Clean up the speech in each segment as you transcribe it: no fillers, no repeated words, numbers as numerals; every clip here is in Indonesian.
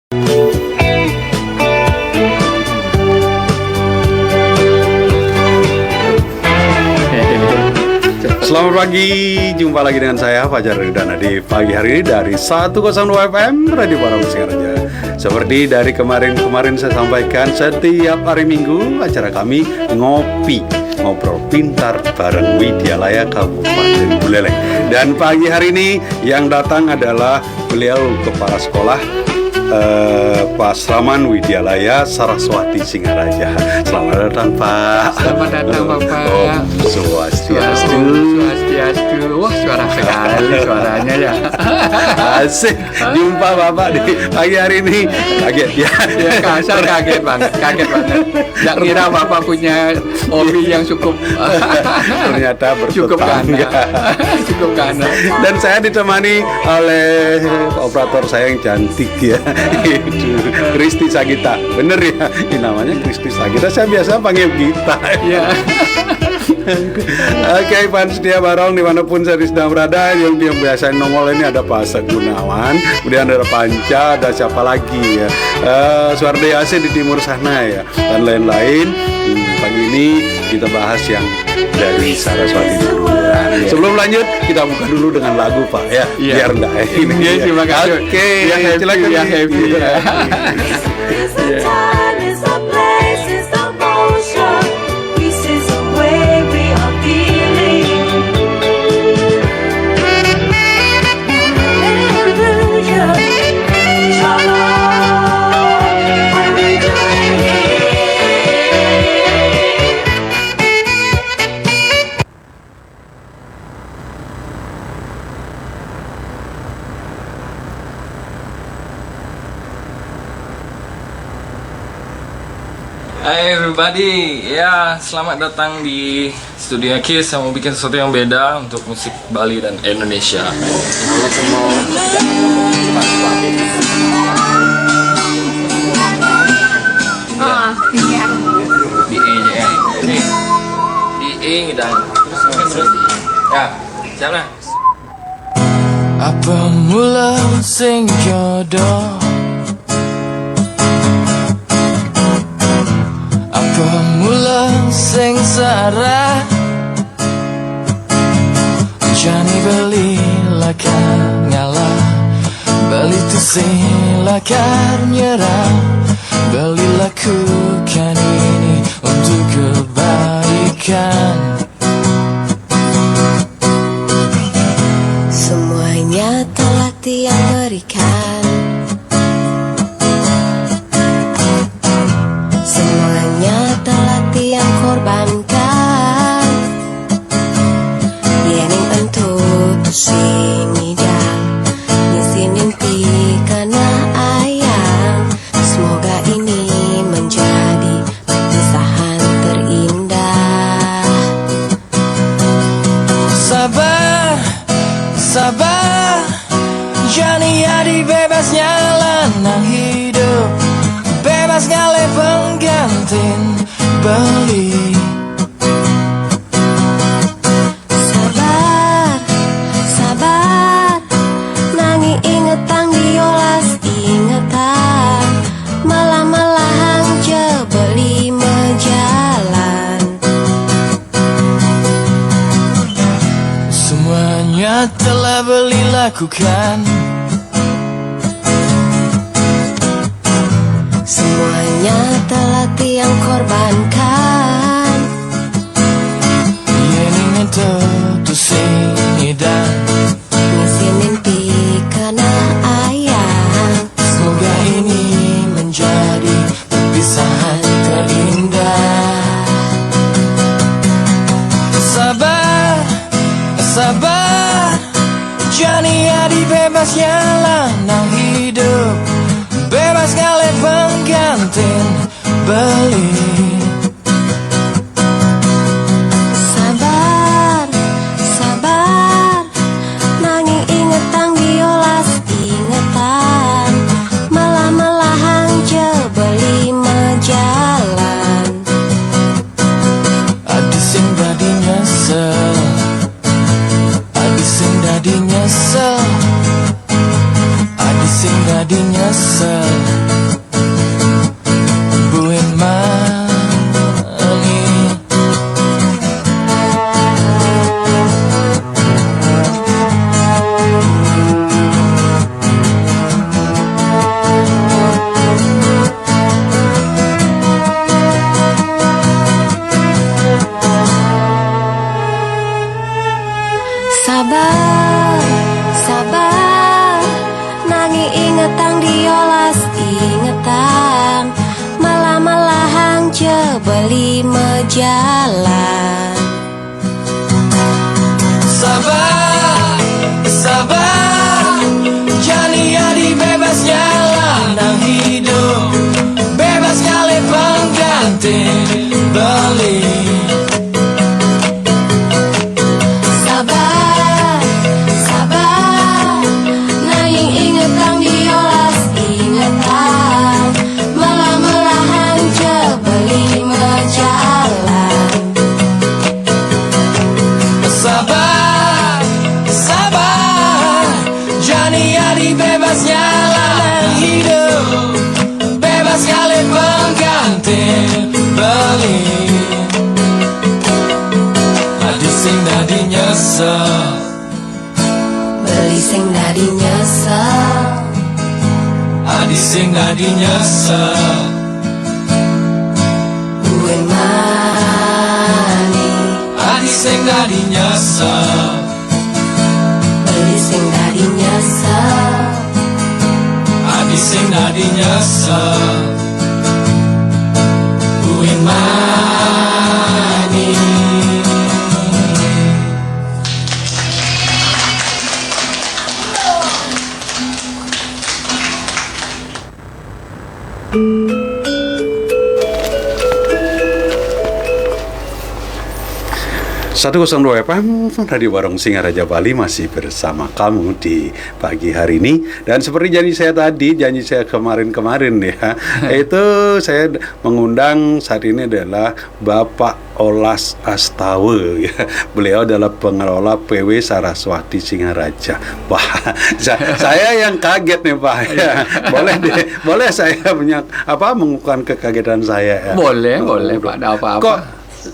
Selamat pagi, jumpa lagi dengan saya Fajar Ridana di pagi hari ini dari 102 FM Radio Parang Singaraja. Seperti dari kemarin saya sampaikan, setiap hari Minggu acara kami ngobrol pintar bareng Widyalaya Kabupaten Buleleng. Dan pagi hari ini yang datang adalah beliau kepala sekolah Pasraman Widyalaya Saraswati Singaraja. Selamat datang Pak. Selamat datang Bapak. Swastiastu. Wah, suara sekali suaranya ya. Asik. Jumpa Bapak di pagi hari ini. Kaget ya. Ya kaget banget. Nggak kira Bapak punya hobi yang cukup ternyata cukup bertetangga. Cukup kanan. Dan saya ditemani oleh operator saya yang cantik ya. Itu Kristi Sagita. Bener ya? Ini namanya Kristi Sagita. Saya biasa panggil Gita. Ya. Oke, fans Setia Barong dimanapun saya sedang berada, yang biasa nongol ini ada Pak Asad Gunawan, kemudian ada Panca, ada siapa lagi ya, Suarde Yase di timur sana ya, dan lain-lain. Pagi ini kita bahas yang dari Saraswati dulu. Sebelum lanjut, kita buka dulu dengan lagu Pak ya, biar enggak ini. Ya, terima kasih. Oke, silakan. ya, happy. Hai everybody, ya selamat datang di Studio Kiss. Saya mau bikin sesuatu yang beda untuk musik Bali dan Indonesia. Di E dan terus ya, siapa? Apa mula sing jodoh? Apa mula sing sarah? Jani beli lakar ngalah, beli tu silakar nyerah. Beli lakukan ini untuk kebaikan. Semuanya telah Tiang berikan. Semuanya telah Tiang korbankan. Yening entu tu sini dan nyisinin pi karena ayang. Semoga ini menjadi perpisahan terindah. Sabar, Jani Adi bebasnya lanang hidup, bebas ngale penggantin beli. Sabar, nangi ingetang diolas ingetan, malah hang jebeli mejalan. Semuanya telah beli lakukan. Semuanya telah Tiang korbankan. Yening itu tu sini dan Nyisinin pi karena ayang. semoga ini menjadi perpisahan terindah. Sabar, Jani Adi bebasnya lanang hidup, bebas ngale penggantin beli. Sabar, nangi ingetang diolas ingetan, malah hang jebeli mejalan. Ada sing dadi nyesel, ada sing dadi nyesel, ada sing dadi nyesel. berlima jalan. Sabar, sabar, Jani Adi bebas jalan hidup, bebas kali pengganti beli. Sabar, sabar, nanging ingetan diolas ingetan, melah-melahan berlima jalan. Sabar, sabar, Jani Adi bebas jalan hidup, bebas kali pengganti beli. Adi sing dadi nyesel, Beli sing dadi nyesel, adi sing dadi nyesel. duwe mani. Adi sing dadi nyesel, Beli sing dadi nyesel, adi sing dadi nyesel. Kuwi mani. Satu 102 FM Radio Barong Singaraja Bali masih bersama kamu di pagi hari ini. Dan seperti janji saya kemarin ya, itu saya mengundang saat ini adalah Bapak Olas Astawa ya. Beliau adalah pengelola PW Saraswati Singaraja. Wah, saya yang kaget nih Pak ya. Boleh saya mengukuhkan kekagetan saya ya. Boleh Pak, ada apa-apa. Kok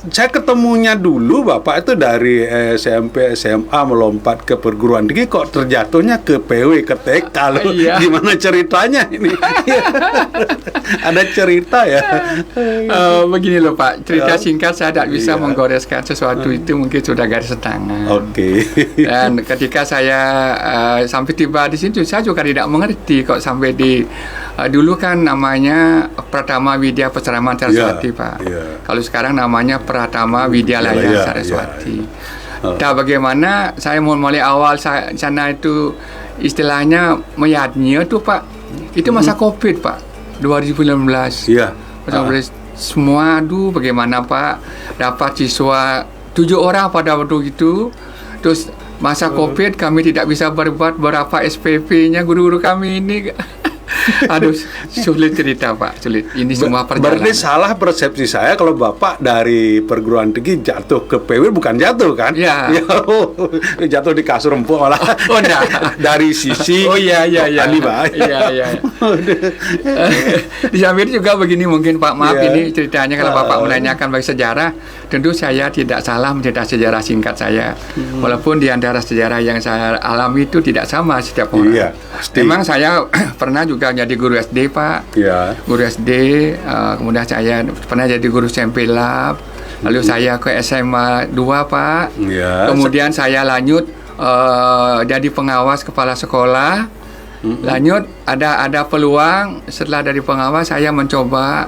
saya ketemunya dulu Bapak itu dari SMP, SMA melompat ke perguruan tinggi, kok terjatuhnya ke PW, ke TK loh. Iya. Gimana ceritanya ini? Ada cerita ya? Begini loh Pak, cerita Ya. singkat saya tidak bisa Iya. menggoreskan sesuatu itu mungkin sudah garis tangan. Oke. Dan ketika saya sampai tiba di situ, saya juga tidak mengerti kok sampai di dulu kan namanya Pratama Widya Pesaraman Saraswati Iya, Pak. iya. Kalau sekarang namanya Pratama Widyalaya Iya, Saraswati. iya. Nah, bagaimana saya mulai awal sana itu istilahnya meyadnya tuh Pak. Itu masa Covid Pak, 2019. Iya. Semua aduh bagaimana Pak, dapat siswa 7 orang pada waktu itu. Terus masa Covid kami tidak bisa berbuat berapa SPP-nya guru-guru kami ini. Aduh, sulit cerita Pak, sulit. Ini semua perjalanan. Berarti salah persepsi saya kalau Bapak dari perguruan tinggi jatuh ke PW, bukan jatuh kan? Iya. Jatuh di kasur empuk malah. Oh, enggak. Dari sisi Oh iya. Ali, Pak. Iya. Di samping itu juga begini mungkin Pak, maaf Iya. ini ceritanya kalau Bapak menanyakan bagi sejarah, tentu saya tidak salah mencerita sejarah singkat saya. Walaupun di antara sejarah yang saya alami itu tidak sama setiap orang. Iya, pasti. Memang saya pernah juga jadi guru SD Pak. Iya. Guru SD, kemudian saya pernah jadi guru SMP Lab. Lalu saya ke SMA 2 Pak. Iya. Kemudian saya lanjut jadi pengawas kepala sekolah. Lanjut ada peluang setelah dari pengawas saya mencoba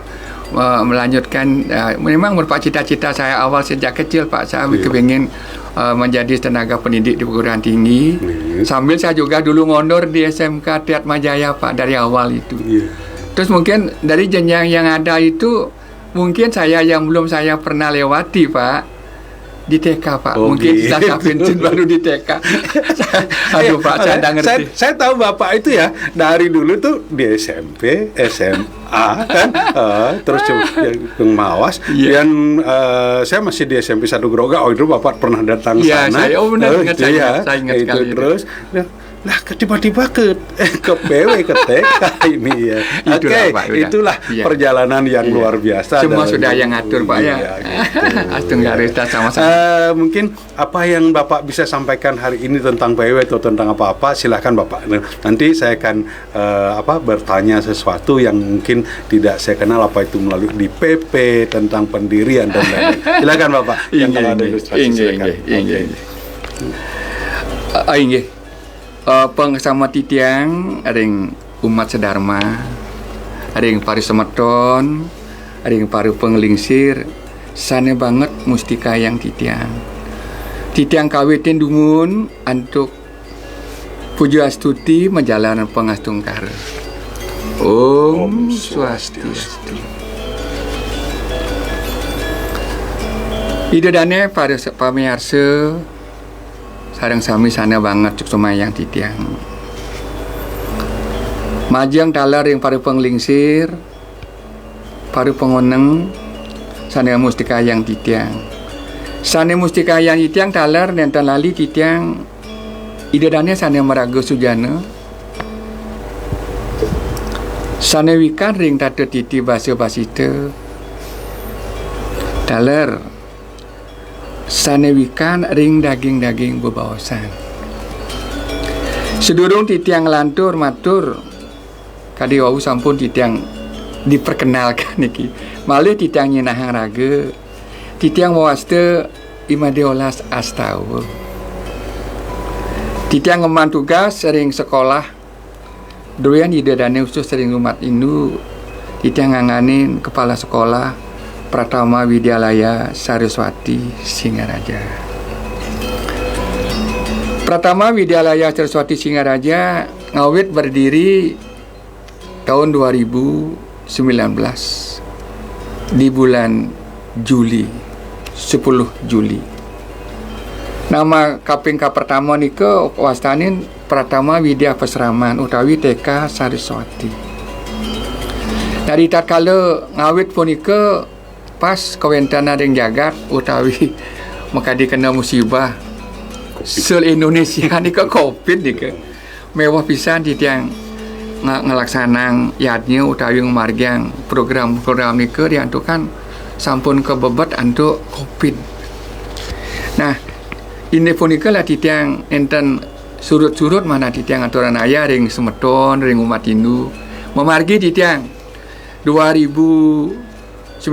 melanjutkan, memang merupakan cita-cita saya awal sejak kecil Pak. Saya kepingin menjadi tenaga pendidik di perguruan tinggi. Sambil saya juga dulu ngondor di SMK Triatmajaya Pak dari awal itu. Iya. Terus mungkin dari jenjang yang ada itu mungkin saya yang belum saya pernah lewati Pak, di TK Pak. Oh, Mungkin gitu. saya pensiun baru di TK. Aduh Pak, saya tidak ngerti. Saya tahu Bapak itu ya dari dulu tuh di SMP, SMA kan, terus yang mawas. Iya. Dan saya masih di SMP 1 Groga. Oh itu Bapak pernah datang Iya, sana. saya benar ingat, itu saya ya. ingat, saya ingat Itu sekali itu. terus. Lah tiba-tiba ke PW ke TK ini ya. Itulah, Oke, Pak, udah. itulah Iya. perjalanan yang Iya. luar biasa. Semua Dan- sudah yang ngatur Pak ya. Iya, gitu. Astung garis sama-sama. Mungkin apa yang Bapak bisa sampaikan hari ini tentang PW atau tentang apa-apa, silahkan Bapak. Nanti saya akan bertanya sesuatu yang mungkin tidak saya kenal, apa itu melalui di PP tentang pendirian dan lain-lain. Silakan Bapak. Yang kalau ada ilustrasi silakan. Inggih. Pengesama titiang ada yang umat sedharma, ada yang pari semeton, ada yang pari penglingsir, sana banget mustika yang titiang kawitin dumun untuk puja astuti menjalankan pengastungkara. Om Swastiastu. Ida dane pada pamirsa sareng sami sana banget cuk sumayang titiang. Majang talar yang para penglingsir, para pengoneng, sana mustika yang titiang. Sana mustika yang titiang talar nenten lali titiang. Ida dane sana meraga sujana. Sana wikan ring tata titi basa basita. Talar. Sana wikan ring daging-daging bebawasan. Sedurung titiang lantur matur kadi wau sampun titiang diperkenalkan niki. Malih titiang nyenahang raga. Titiang mawasta imadiolas astau. Titiang ngeman tugas sering sekolah. Doyan ida dane usus sering umat Hindu. Titiang nganganin kepala sekolah Pratama Widyalaya Saraswati Singaraja. Pratama Widyalaya Saraswati Singaraja ngawit berdiri tahun 2019 di bulan Juli, 10 Juli. Nama kaping pertama nika wastanin Pratama Widya Pasraman utawi TK Saraswati. Dari tatkala ngawit punika pas kawentana ring jagat utawi makadi kena musibah sel Indonesia nika Covid nika. Mewah pisan titiang ngelaksanang yadnya utawi margiang program-program nika diantukan sampun kebebet antuk Covid. Nah, ini punika lah titiang enten surut-surut mana titiang aturan ayah ring semeton ring umat Hindu memargi titiang 2019 20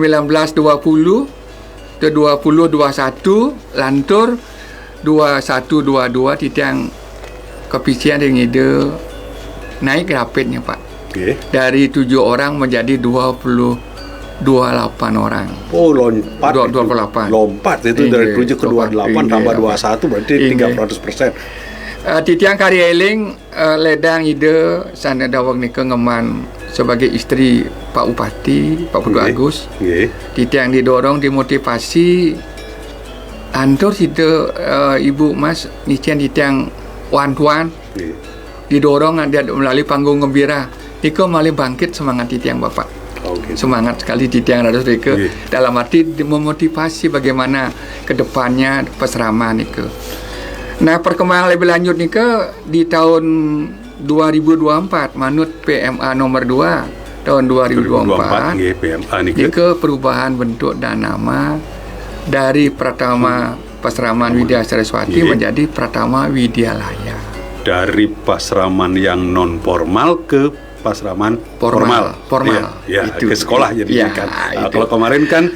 ke 20 21 lantur 21 22 titiang kepisian ring ide naik rapidnya Pak. Okay. Dari 7 orang menjadi 28 orang. Oh, lompat. 28. Lompat itu dari 7 ke 28 tambah 21 berarti 300%. Titiang karya eling ledang ide sana dawang nika ngeman sebagai istri Pak Bupati, Pak Putu Agus. Titiang didorong dimotivasi antur situ Ibu Mas nician titiang wan-wan. Didorong ada melalui panggung gembira. Iko malah bangkit semangat titiang Bapak. Semangat sekali titiang harus Iko dalam arti memotivasi bagaimana kedepannya peseraman Iko. Nah, perkembangan lebih lanjut Nika di tahun 2024 manut PMA nomor 2 tahun 2024 PMA Nika perubahan bentuk dan nama dari Pratama Pasraman Widya Saraswati menjadi Pratama Widyalaya. Dari pasraman yang non formal ke pasraman formal. Ya, itu, ke sekolah jadi kan. Kalau kemarin kan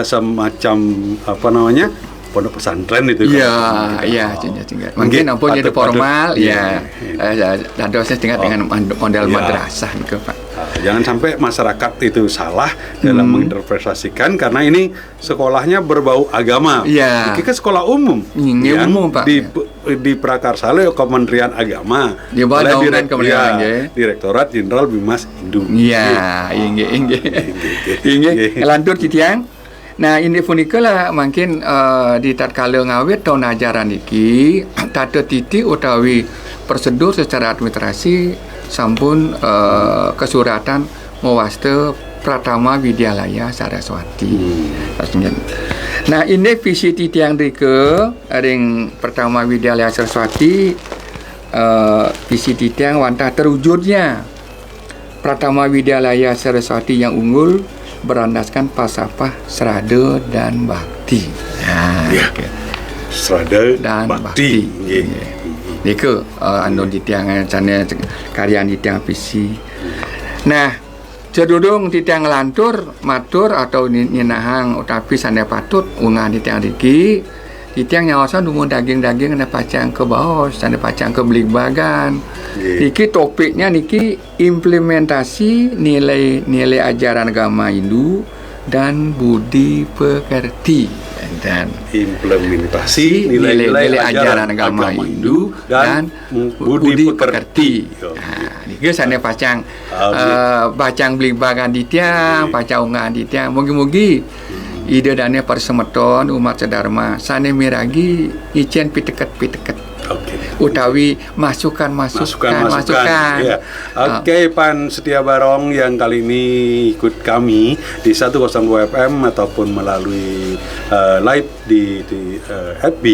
semacam apa namanya? Pondok pesantren itu kan. Iya, mungkin ampun jadi formal, dan dosen dengan model madrasah gitu Pak. Jangan sampai masyarakat itu salah dalam menginterpretasikan karena ini sekolahnya berbau agama. Ini kan sekolah umum yang umum, Pak. Diprakarsa oleh Kementerian Agama. Di bawah naungan Kementerian Direktorat Jenderal Bimas Hindu. Iya, inggih. Lanjut titiang. Nah, ini punika lah mungkin di tatkala ngawit tahun ajaran iki tata titi utawi prosedur secara administrasi sampun kesuratan mewasta Pratama Widyalaya Saraswati. Nah, ini visi titiang rike ring Pratama Widyalaya Saraswati visi titiang wantah terwujudnya Pratama Widyalaya Saraswati yang unggul berandaskan falsafah serada dan bakti. Serada dan bakti. Nika anu titiang sana karya titiang visi. Nah, cedurung titiang lantur matur atau nyenahang utapi sana patut ungan titiang riki titiang nyawasan dungu daging-daging na pacang ke bawah, sana pacang ke belik bagan. Niki topiknya niki implementasi nilai-nilai ajaran agama Hindu dan budi pekerti, dan implementasi nilai-nilai ajaran agama Hindu dan budi pekerti. Ini sana pacang bacang belibagan di tiang, pacang ungan di tiang. Mugi-mugi ide dane persemeton umat sedharma sane miragi icen piteket utawi masukan. Ya. Oke, Pan Setia Barong yang kali ini ikut kami di 102 FM ataupun melalui live di FB,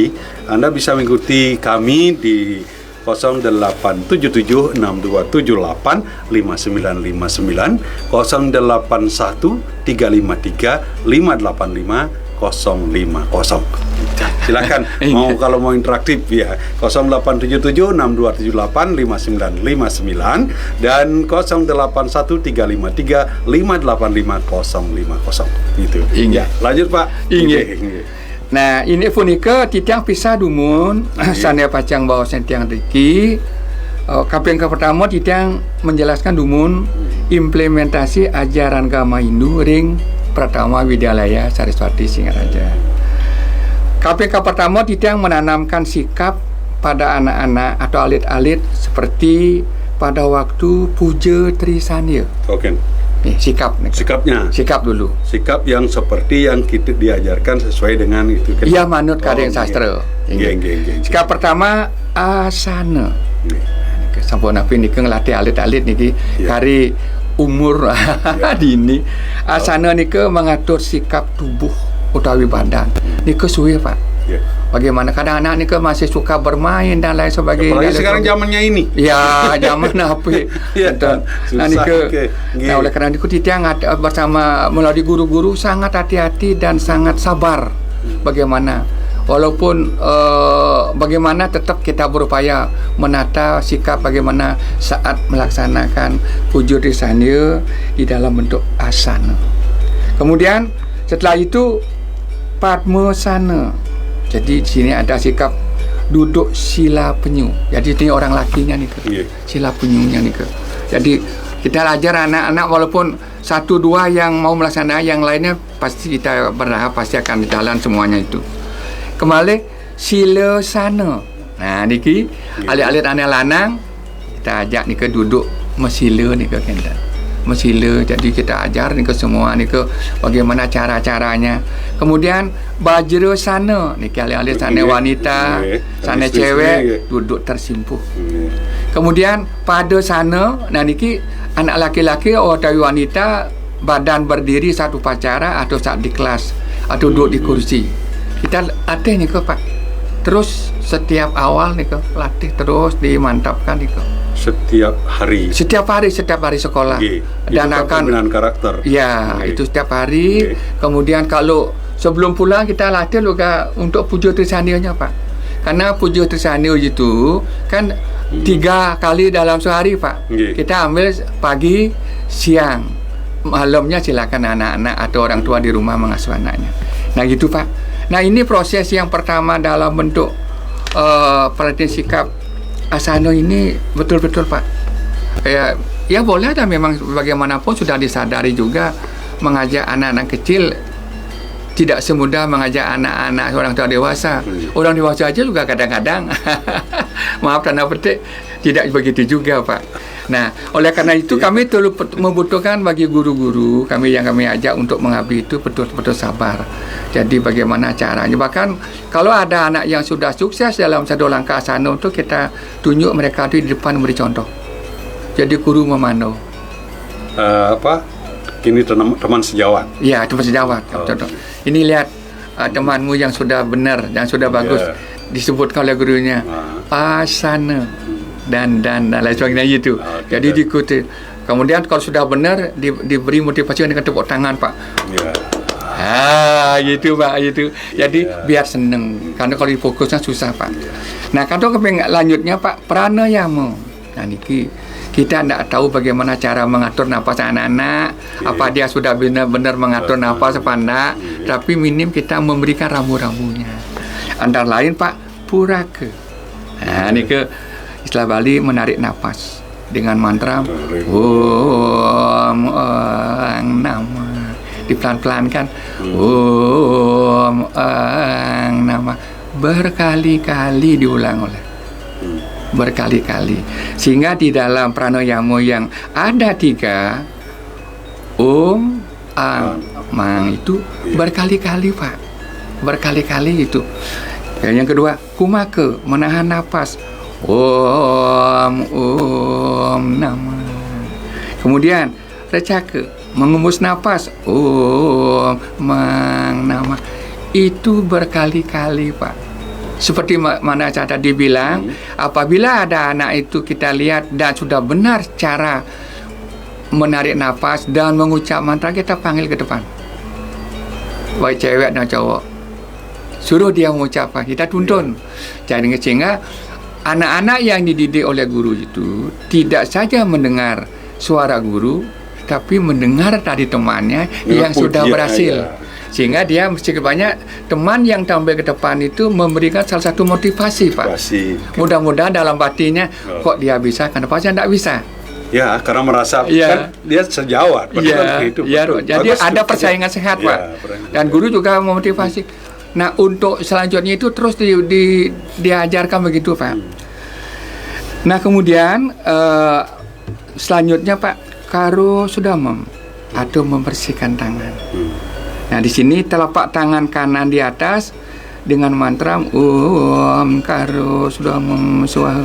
Anda bisa mengikuti kami di 087762785959 081353585050. Silakan kalau mau interaktif ya 087762785959 dan 081353585050 gitu. Ya, lanjut Pak. Nah, ini punika titiang pisah dumun sane pacang bawa sentiang riki. Kaping pertama titiang menjelaskan dumun implementasi ajaran agama Hindu ring Pratama Widyalaya Saraswati Singaraja. KPK pertama titiang menanamkan sikap pada anak-anak atau alit-alit seperti pada waktu puja Trisanya. Oke. Sikap dulu. Sikap yang seperti yang kita diajarkan sesuai dengan itu kan. Iya, manut kadang sastra. Sikap pertama asana. Sampun api niki ngelatih alit-alit niki kari umur dini. Asana niki mengatur sikap tubuh utawi badan. Niki suwe Pak. Bagaimana kadang anak niki masih suka bermain dan lain sebagainya. Apalagi sekarang zamannya ini. Ya, zaman apa? Nah niki. Nah oleh karena itu titiang bersama melalui guru-guru sangat hati-hati dan sangat sabar. Bagaimana? Walaupun bagaimana tetap kita berupaya menata sikap bagaimana saat melaksanakan puja Trisanya di dalam bentuk asana. Kemudian setelah itu Padmasana. Jadi di sini ada sikap duduk sila penyu. Jadi ini orang lakinya nih ke. Sila penyunya nih ke. Jadi kita ajar anak-anak walaupun 1-2 yang mau melaksanakan, yang lainnya pasti kita berharap pasti akan jalan semuanya itu. Kembali sila sana. Nah niki alit-alit anak lanang kita ajak nih ke duduk mesila nih ke kenda. Mesila, jadi kita ajar nih ke semua nih ke bagaimana cara-caranya. Kemudian bajra sana nih alit-alit sana wanita, sana cewek duduk tersimpuh. Kemudian pada sana, nah niki anak laki-laki atau wanita badan berdiri satu upacara atau saat di kelas atau duduk di kursi. Kita latih nih ke Pak. Terus setiap awal nih ke latih terus dimantapkan nih ke. Setiap hari sekolah. Dan akan pembinaan karakter. Ya, itu setiap hari. Kemudian kalau sebelum pulang kita latih juga untuk puja Trisanya Pak. Karena puja Trisanya itu kan 3 kali dalam sehari Pak. Kita ambil pagi, siang, malamnya silakan anak-anak atau orang tua di rumah mengasuh anaknya. Nah gitu Pak. Nah ini proses yang pertama dalam bentuk pelatihan sikap asana ini betul-betul Pak. Ya boleh ada memang bagaimanapun sudah disadari juga mengajak anak-anak kecil tidak semudah mengajak anak-anak orang tua dewasa. Orang dewasa aja juga kadang-kadang maaf tanda petik tidak begitu juga Pak. Nah, oleh karena itu kami perlu membutuhkan bagi guru-guru kami yang kami ajak untuk mengabdi itu betul-betul sabar. Jadi bagaimana caranya? Bahkan kalau ada anak yang sudah sukses dalam satu langkah asana untuk kita tunjuk mereka di depan memberi contoh. Jadi guru memandu. Kini teman sejawat. Ya, teman sejawat. Contoh. Ini lihat temanmu yang sudah benar dan sudah bagus disebutkan oleh gurunya. Asana. Dan lain sebagainya itu. Jadi diikuti. Kemudian kalau sudah benar diberi motivasi dengan tepuk tangan Pak. Gitu Pak, gitu. Jadi biar seneng. Karena kalau difokusnya susah Pak. Nah, kalau lanjutnya Pak, pranayama. Nah, niki kita tidak tahu bagaimana cara mengatur nafas anak-anak. Apa dia sudah benar-benar mengatur nafas apa enggak? Tapi minim kita memberikan rambu-rambunya. Antara lain Pak, puraka. Nah, niki istilah Bali menarik nafas dengan mantra Om Ang Nama. dipelan-pelankan. Om Ang Nama, berkali-kali diulang oleh berkali-kali, sehingga di dalam pranayama yang ada 3 Om Ang Mang itu berkali-kali Pak, berkali-kali itu. Yang kedua kumaka, menahan nafas, Om Nama. Kemudian recaka, mengembus nafas, Om Mang Nama. Itu berkali-kali Pak. Seperti mana saya tadi bilang, apabila ada anak itu kita lihat dan sudah benar cara menarik nafas dan mengucap mantra, kita panggil ke depan, baik cewek dan cowok, suruh dia mengucapkan, kita tuntun. Jadi sehingga anak-anak yang dididik oleh guru itu tidak saja mendengar suara guru, tapi mendengar dari temannya yang sudah berhasil. Sehingga dia mesti banyak teman yang tampil ke depan itu memberikan salah satu motivasi Pak. Mudah-mudahan dalam batinnya, kok dia bisa, kenapa saya tidak bisa? Ya, karena merasa kan dia sejawat. Jadi ada persaingan sehat Pak. Dan guru juga memotivasi. Nah, untuk selanjutnya itu terus diajarkan begitu Pak. Nah, kemudian selanjutnya Pak, karo sudamem atau membersihkan tangan. Nah, di sini telapak tangan kanan di atas dengan mantra Om Karo Sudamem Swaha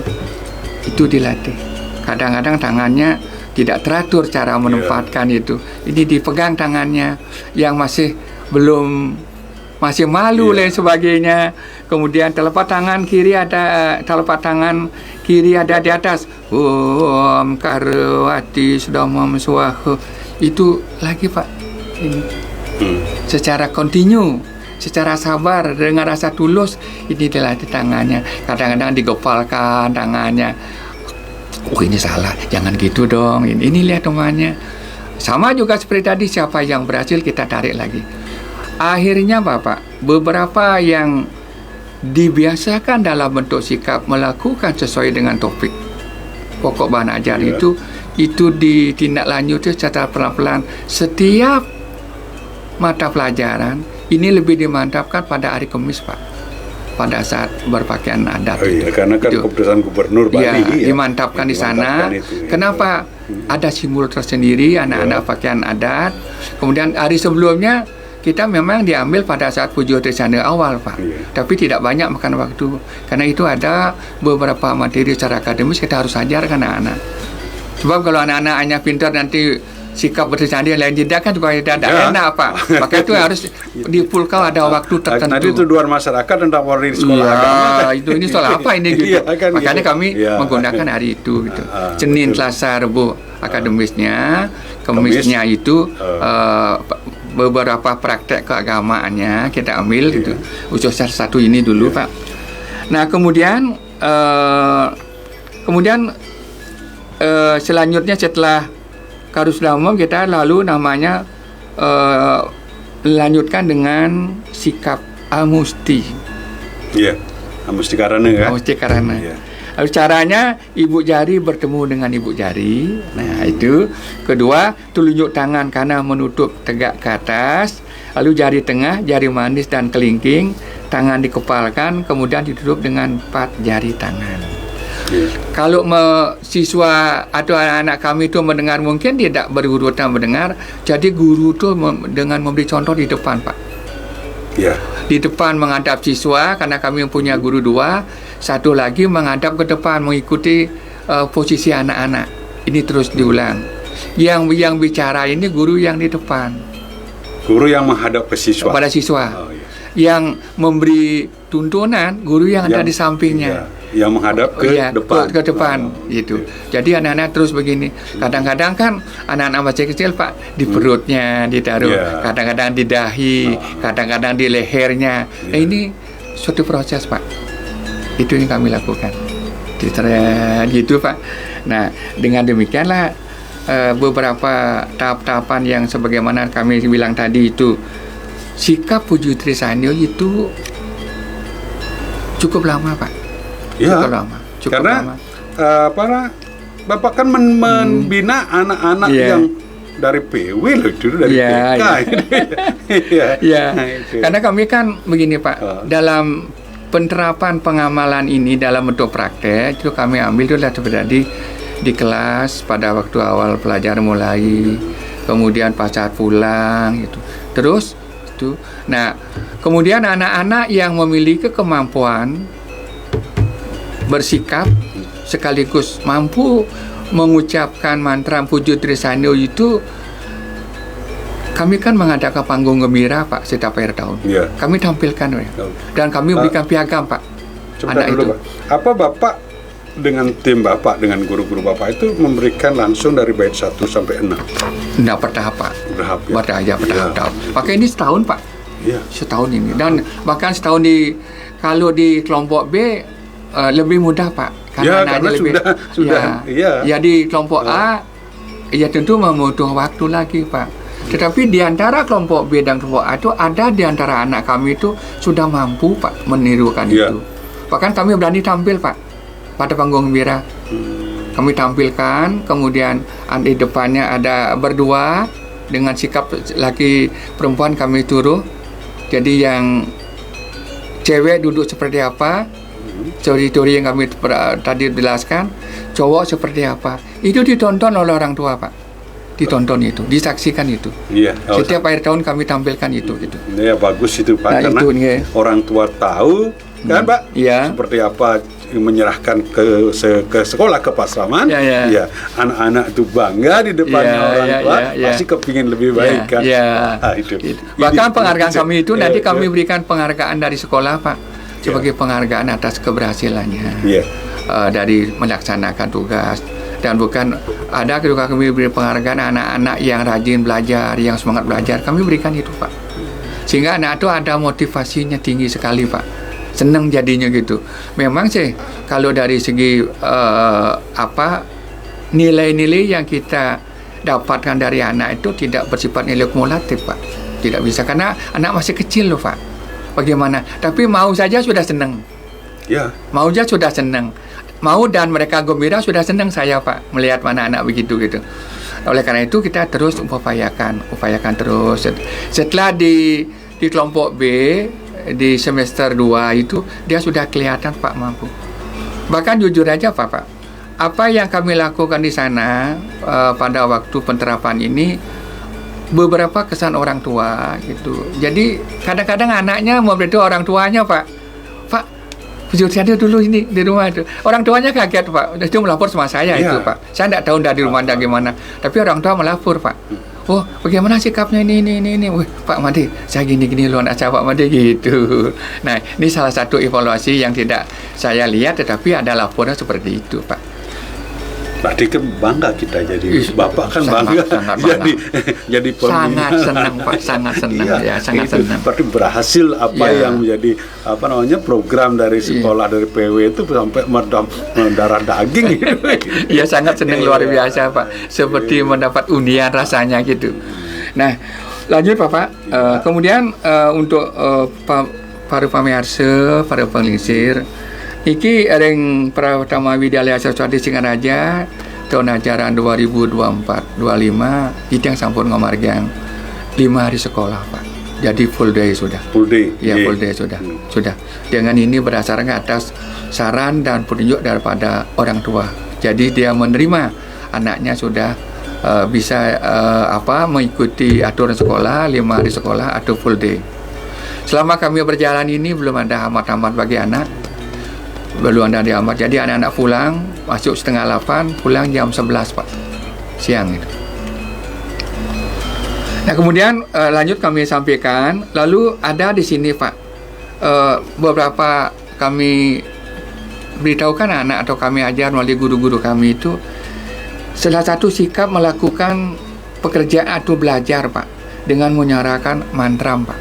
itu dilatih. Kadang-kadang tangannya tidak teratur cara menempatkan itu. Ini dipegang tangannya yang masih malu dan sebagainya. Kemudian telapak tangan kiri ada di atas. Om Karo Ati Sudamem Swaha. Itu lagi Pak. Ini secara kontinu, secara sabar dengan rasa tulus, ini dilatih tangannya. Kadang-kadang digepalkan tangannya. Oh, ini salah, jangan gitu dong. Ini lihat temannya. Sama juga seperti tadi, siapa yang berhasil kita tarik lagi. Akhirnya Bapak, beberapa yang dibiasakan dalam bentuk sikap melakukan sesuai dengan topik pokok bahan ajar itu ditindaklanjuti secara pelan-pelan. Setiap mata pelajaran ini lebih dimantapkan pada hari Kamis Pak, pada saat berpakaian adat. Karena kan keputusan gubernur Bali dimantapkan di sana. Kenapa? Ada simbol tersendiri anak-anak pakaian adat. Kemudian hari sebelumnya kita memang diambil pada saat pujo trisana awal Pak, tapi tidak banyak makan waktu. Karena itu ada beberapa materi secara akademis kita harus ajarkan anak-anak. Sebab kalau anak-anak hanya pintar nanti sikap bertrisana lain jeda kan juga tidak enak Pak. Maka itu harus dipulkau ada waktu tertentu. Nanti tuduhan masyarakat tentang warna di sekolah agama. Ini soal apa ini gitu. Makanya kami menggunakan hari itu gitu. Senin, Selasa, Rabu akademisnya, Kamisnya itu beberapa praktek keagamaannya kita ambil gitu. Khususnya satu ini dulu Pak. Nah, kemudian selanjutnya setelah Karusdamem kita lalu namanya lanjutkan dengan sikap amusti. Iya, amusti karana kan? Amusti karana. Lalu caranya ibu jari bertemu dengan ibu jari. Nah, itu. Kedua, telunjuk tangan kanan menutup tegak ke atas. Lalu jari tengah, jari manis dan kelingking, tangan dikepalkan, kemudian ditutup dengan 4 jari tangan. Kalau siswa atau anak-anak kami itu mendengar mungkin tidak berurutan mendengar, jadi guru itu dengan memberi contoh di depan Pak. Di depan menghadap siswa, karena kami punya guru 2, satu lagi menghadap ke depan mengikuti posisi anak-anak. Ini terus diulang. Yang bicara ini guru yang di depan. Guru yang menghadap ke siswa. Pada siswa. Yang memberi tuntunan guru yang ada di sampingnya. Yang menghadap ke depan. Ke depan gitu. Jadi anak-anak terus begini. Kadang-kadang kan anak-anak masih kecil Pak, di perutnya ditaruh, kadang-kadang di dahi, kadang-kadang di lehernya. Ini suatu proses Pak. Itu yang kami lakukan. Gitu Pak. Nah, dengan demikianlah beberapa tahap-tahapan yang sebagaimana kami bilang tadi itu, sikap puju trisana itu cukup lama Pak. Cukup lama. Karena Bapak kan membina anak-anak yang dari PW loh, itu dari Ya, TK. ya. Iya. Ya, Nah, itu. karena kami kan begini Pak, dalam penerapan pengamalan ini dalam bentuk praktek itu kami ambil itu seperti di kelas pada waktu awal pelajaran mulai, kemudian pas saat pulang gitu. Terus itu, nah kemudian anak-anak yang memiliki kemampuan bersikap sekaligus mampu mengucapkan mantra Pujo Trisano itu, kami kan mengadakan panggung gembira Pak setiap akhir tahun. Iya. Kami tampilkan ya. Oh. Dan kami berikan piagam Pak. Sebentar Anak dulu, itu. Pak. Apa Bapak dengan tim Bapak, dengan guru-guru Bapak itu memberikan langsung dari bait 1 sampai 6? Tidak bertahap Pak. Bertahap ya? Bertahap. Maka ini setahun Pak. Iya. Setahun ini. Dan bahkan setahun kalau di kelompok B lebih mudah Pak. Ya, anaknya karena sudah, iya. Ya di kelompok A, ya tentu membutuhkan waktu lagi Pak. Tetapi di antara kelompok B dan kelompok A itu ada di antara anak kami itu sudah mampu Pak menirukan Iya. itu. Bahkan kami berani tampil Pak pada panggung gembira. Kami tampilkan, kemudian di depannya ada berdua dengan sikap laki perempuan kami turun. Jadi yang cewek duduk seperti apa, teori-teori yang kami tadi jelaskan, cowok seperti apa. Itu ditonton oleh orang tua Pak. Ditonton itu, disaksikan itu. Iya. Setiap akhir tahun kami tampilkan itu gitu. Ya bagus itu Pak, Nah, karena itu, iya. orang tua tahu kan Pak, Iya. seperti apa menyerahkan ke sekolah ke Pasaman. Ya, ya. Ya, anak-anak itu bangga di depannya Ya, orang ya, tua, ya, ya. pasti kepingin lebih baik kan. Ya. Ah, itu. Bahkan Ini- penghargaan kami itu nanti ya, kami ya. berikan penghargaan dari sekolah Pak sebagai penghargaan atas keberhasilannya Iya. dari melaksanakan tugas. Dan bukan ada juga kami beri penghargaan anak-anak yang rajin belajar, yang semangat belajar, kami berikan itu Pak. Sehingga anak itu ada motivasinya tinggi sekali Pak, senang jadinya gitu. Memang sih kalau dari segi nilai-nilai yang kita dapatkan dari anak itu tidak bersifat nilai kumulatif Pak, tidak bisa karena anak masih kecil loh Pak. Bagaimana? Tapi mau saja sudah senang, Ya. mau saja sudah senang. Mau dan mereka gembira sudah senang saya Pak melihat mana anak begitu gitu. Oleh karena itu kita terus upayakan terus. Setelah di kelompok B di semester 2 itu dia sudah kelihatan Pak mampu. Bahkan jujur aja Pak, apa yang kami lakukan di sana pada waktu penerapan ini beberapa kesan orang tua gitu. Jadi kadang-kadang anaknya memberitahu orang tuanya Pak Pujo dulu ini di rumah itu. Orang tuanya kaget Pak, itu melapor sama saya Iya. itu Pak. Saya tidak tahu dari rumah anda gimana, tapi orang tua melapor Pak. Oh, bagaimana sikapnya ini. Wih, Pak Made, saya gini loh anak saya Pak Made gitu. Nah, ini salah satu evaluasi yang tidak saya lihat, tetapi ada laporan seperti itu Pak. Tadi kan bangga kita jadi Ih, Bapak kan sangat, bangga sangat bangga. jadi Sangat senang Pak, sangat senang ya, sangat itu senang. berarti berhasil apa Iya. yang menjadi program dari sekolah dari PW itu sampai mendarah daging gitu. Ya sangat senang luar biasa Pak, seperti mendapat undian rasanya gitu. Nah lanjut Pak, kemudian untuk para pamirsa, para penglingsir, iki ring Pratama Widyalaya Saraswati Singaraja tahun ajaran 2024-25 itu yang sampun ngamargang 5 hari sekolah Pak. Jadi full day sudah. Full day. Ya, full day sudah. Sudah. Dengan ini berdasarkan atas saran dan petunjuk daripada orang tua. Jadi dia menerima anaknya sudah bisa mengikuti aturan sekolah 5 hari sekolah atau full day. Selama kami berjalan ini belum ada amat-amat bagi anak. Belum ada diamat. Jadi anak-anak pulang masuk 7:30, pulang jam 11 Pak. Siang itu. Nah kemudian lanjut kami sampaikan, lalu ada di sini Pak beberapa kami beritahukan anak atau kami ajar melalui guru-guru kami itu salah satu sikap melakukan pekerjaan atau belajar Pak dengan menyuarakan mantra Pak.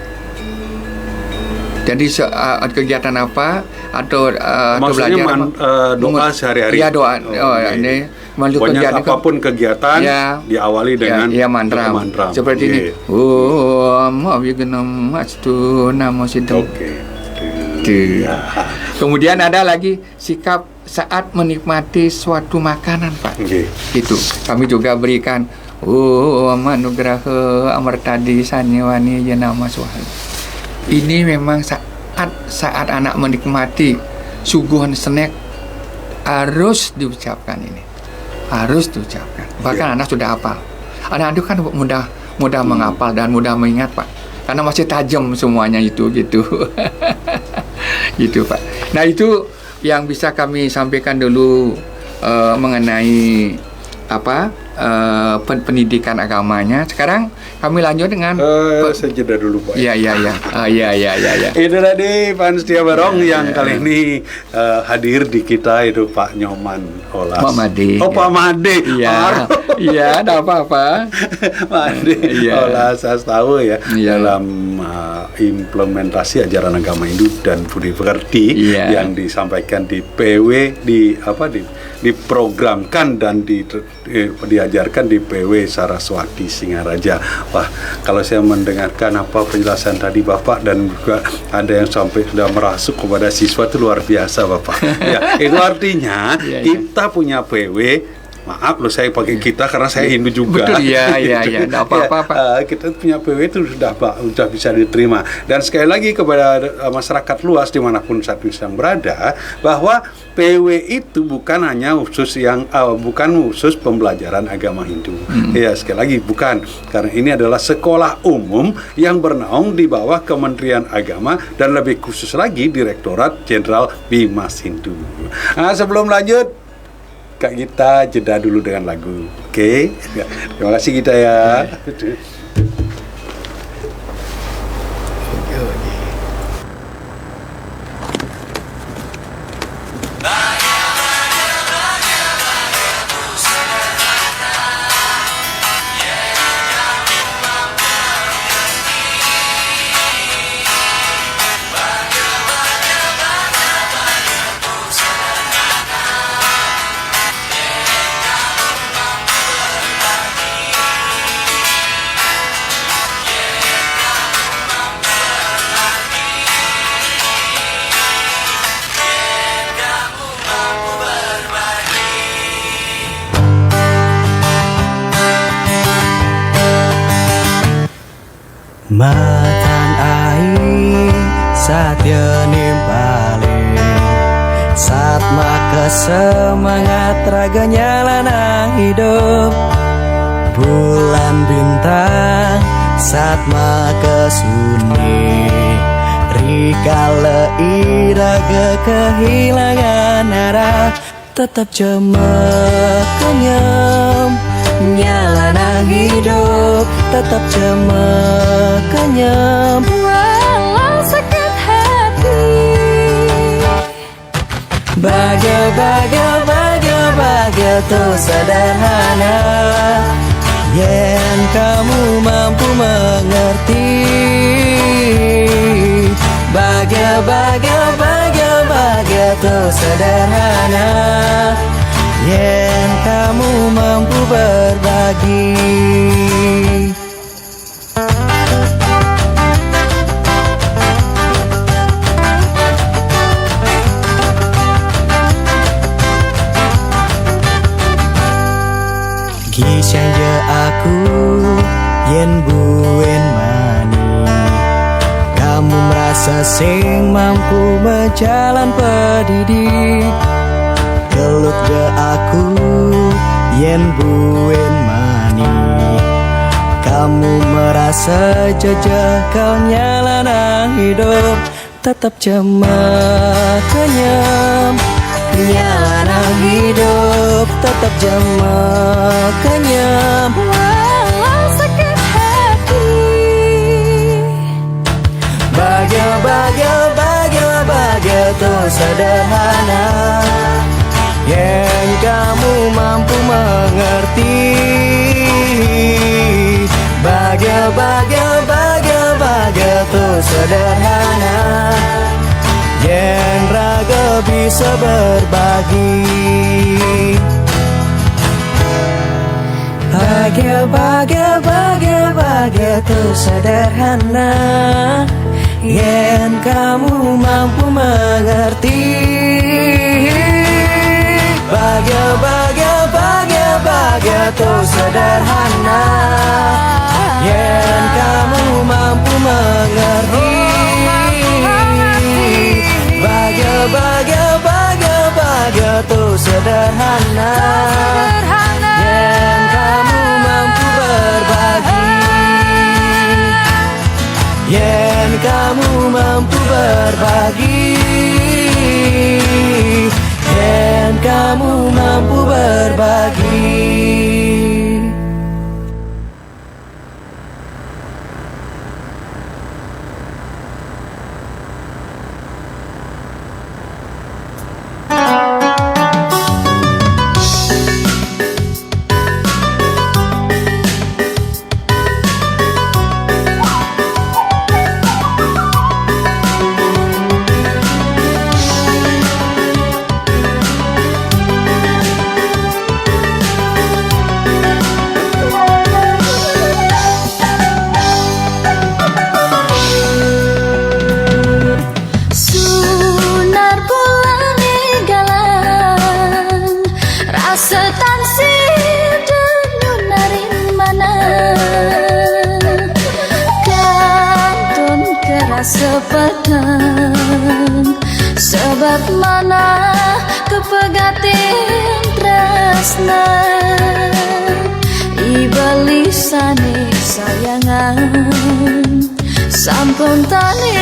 Jadi kegiatan apa atau maksudnya belajar doa sehari-hari. Iya doa. Okay. Ini menuju Pokoknya kegiatan apapun kegiatan ya, diawali dengan ya mantra. Seperti ini. Om astu namo sidam. Oke. Iya. Kemudian ada lagi sikap saat menikmati suatu makanan Pak. Oke. Itu kami juga berikan Manugraha Amartadi Sanyawani Jenama Suhal. Ini memang saat anak menikmati suguhan snack harus diucapkan ini. Harus diucapkan. Bahkan anak sudah hafal. Anak itu kan mudah menghafal dan mudah mengingat, Pak. Karena masih tajam semuanya itu gitu. Gitu, Pak. Nah, itu yang bisa kami sampaikan dulu mengenai pendidikan agamanya. Sekarang kami lanjut dengan saya jeda dulu, Pak. Iya. Itu tadi Pak Setia Barong yang kali ini hadir di kita itu Pak Nyoman Olas. Pak Made. Oh, Pak Made. Iya. Iya, enggak apa-apa. Made. Iya. Olas, saya tahu ya Iya. dalam implementasi ajaran agama Hindu dan budi pekerti Iya. yang disampaikan di PW diprogramkan dan diajarkan di PW Saraswati Singaraja. Wah, kalau saya mendengarkan penjelasan tadi Bapak dan juga ada yang sampai sudah merasuk kepada siswa itu luar biasa Bapak. Ya, itu artinya Iya. kita punya PW. Maaf loh saya pakai kita karena saya Hindu juga. Betul, iya, enggak apa-apa, Pak. Kita punya PW itu sudah bisa diterima. Dan sekali lagi kepada masyarakat luas dimanapun saat ini sedang berada, bahwa PW itu bukan hanya bukan khusus pembelajaran agama Hindu. Ya, sekali lagi bukan, karena ini adalah sekolah umum yang bernaung di bawah Kementerian Agama dan lebih khusus lagi Direktorat Jenderal Bimas Hindu. Nah, sebelum lanjut, Kak Gita jeda dulu dengan lagu. Oke? Ya, terima kasih Gita ya. Matan air satya nimpale saat maka semangat raganya lanang hidup bulan bintang saat maka sunyi rikala iraga kehilangan arah tetap cemerlang kenyam nyalana hidup tetap cemerlang kenyam Walau sakit hati Bahagia tuh sederhana Yen kamu mampu mengerti Bahagia tuh sederhana Yen kamu mampu berbagi Gisang je aku yen buen mani Kamu merasa sing mampu berjalan pendidik Gelut je aku yen buen mani Kamu merasa jejak kau nyalana hidup Tetap cemerlang kenyam Nyalana hidup tetap cemerlang kenyam Walau sakit hati Bahagia tuh sederhana Yang kamu mampu mengerti Bahagia tuh sederhana Yang raga bisa berbagi Bahagia tuh sederhana Yang kamu mampu mengerti Bahagia tuh sederhana, yen kamu mampu mengerti. Bahagia tuh sederhana, yen kamu mampu berbagi. Yen kamu mampu berbagi, yen kamu mampu berbagi. Sunar bulan galang, rasa tansih denyunarin mana. Kantun kerasa pedang, sebab mana kepegatin tresna. Ibelisane sayangan, sampun tali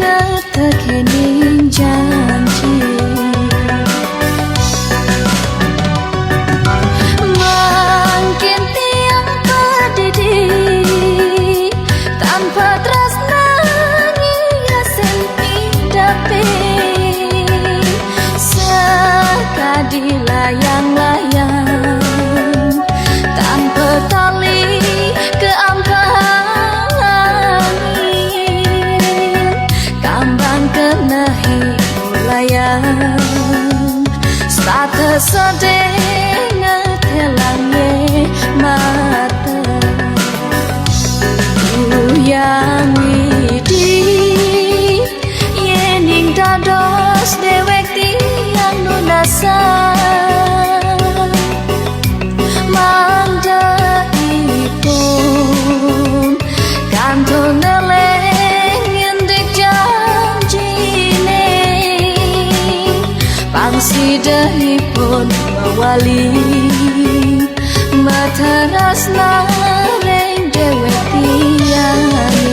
ngetekening janji. Mungkin tiang pedidi, tanpa tresna ngiasin hidapi. Sekadi layang-layang, tanpa tali keampangin. Kambang kenahi mulayang, status sedeng ngetelangnya mata. Yang widi, yening dados dewek tiang nunasa. Mandhaipun kantun neleng ngendik janjine, pangsidahipun mawali materasna reng dewek tiyane.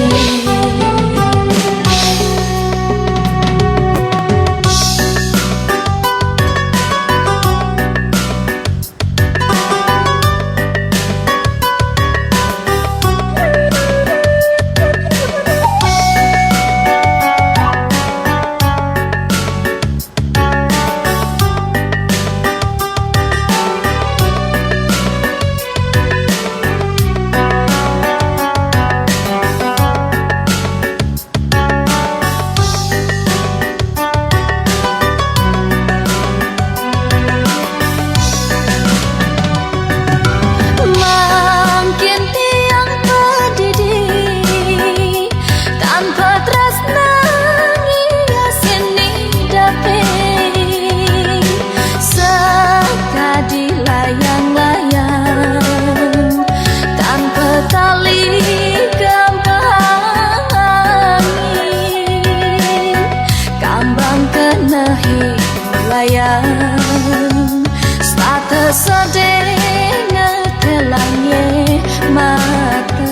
Mungkin tiang pedidi, tanpa tresna ngiasin hidapi. Sekadi layang-layang, tanpa tali keampangin. Kambang kenahi mulayang, status sedeng ngetelangnya mata.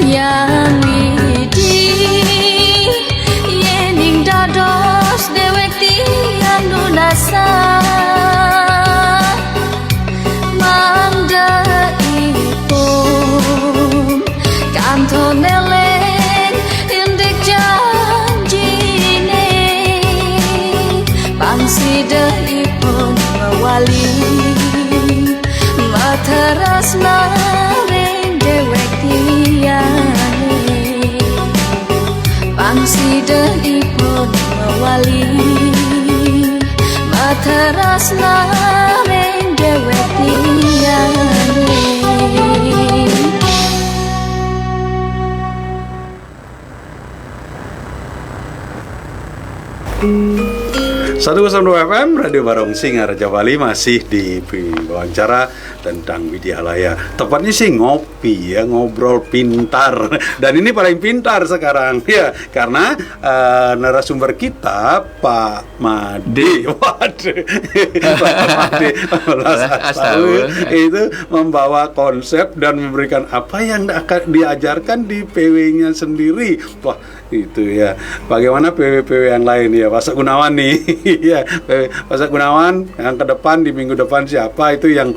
Yang widi, yening dados dewek tiang nunasa. Mandhaipun kantun neleng indik janjine, pangsidahipun mawali materasna reng dewek tiyane. Pangsidahipun mawali materasna reng dewek tiyane. 102 FM Radio Barong Singaraja Bali masih di wawancara tentang Widyalaya. Tepatnya sih ngopi ya, ngobrol pintar. Dan ini paling pintar sekarang ya, karena narasumber kita Pak Made. Waduh. Pak Made itu membawa konsep dan memberikan apa yang akan diajarkan di PW-nya sendiri. Wah, itu ya. Bagaimana PW-PW yang lain ya, Pak Gunawan nih. Ya, Pak Gunawan yang ke depan di minggu depan siapa itu yang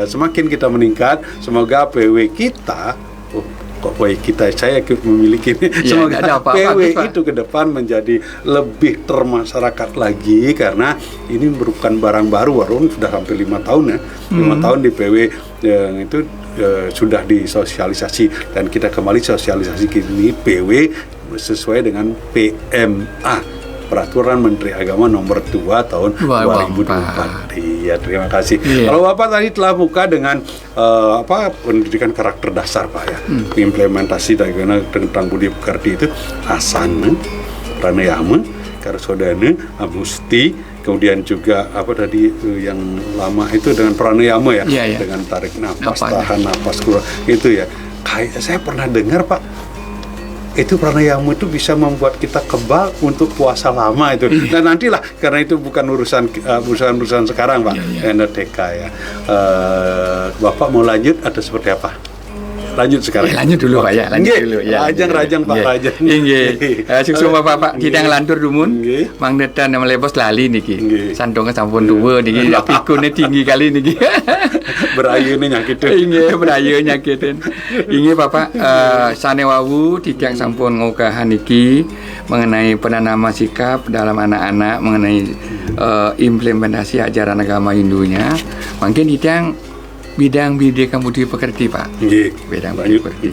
semakin kita meningkat. Semoga PW kita kok PW kita saya memiliki ini. Ya, semoga PW bagus, itu ke depan menjadi lebih termasyarakat lagi, karena ini merupakan barang baru sudah hampir 5 tahun ya. 5 tahun di PW yang itu sudah disosialisasi, dan kita kembali sosialisasi kini PW sesuai dengan PMA, Peraturan Menteri Agama Nomor 2 tahun 2024. Iya, terima kasih. Kalau Bapak tadi telah buka dengan pendidikan karakter dasar, Pak ya. Implementasi tentang budi pekerti itu asana, pranayama, karasodana, amusti, kemudian juga apa tadi yang lama itu dengan pranayama ya, dengan tarik nafas, tahan nafas, keluar itu ya. Kayak saya pernah dengar, Pak, itu pranayama itu bisa membuat kita kebal untuk puasa lama itu. Dan nantilah, karena itu bukan urusan sekarang, Pak, NTK ya. Bapak mau lanjut atau seperti apa? Lanjut sekarang. Lanjut dulu, Pak ya. Lanjut dulu ya. Rajang Pak, rajang. Nggih. Sukses Bapak kita nglantur dumun. Mang netan nama lebos lali niki. Sandonge sampun duwe niki, pikune tinggi kali niki. Berayune nyakiten. Nggih, berayu nyakiten. Inggih Bapak, sanewawu tigang sampun ngogahan niki mengenai penanaman sikap dalam anak-anak, mengenai implementasi ajaran agama Hindunya. Mungkin tigang bidang pendidikan budi pekerti, Pak. Bidang budi pekerti.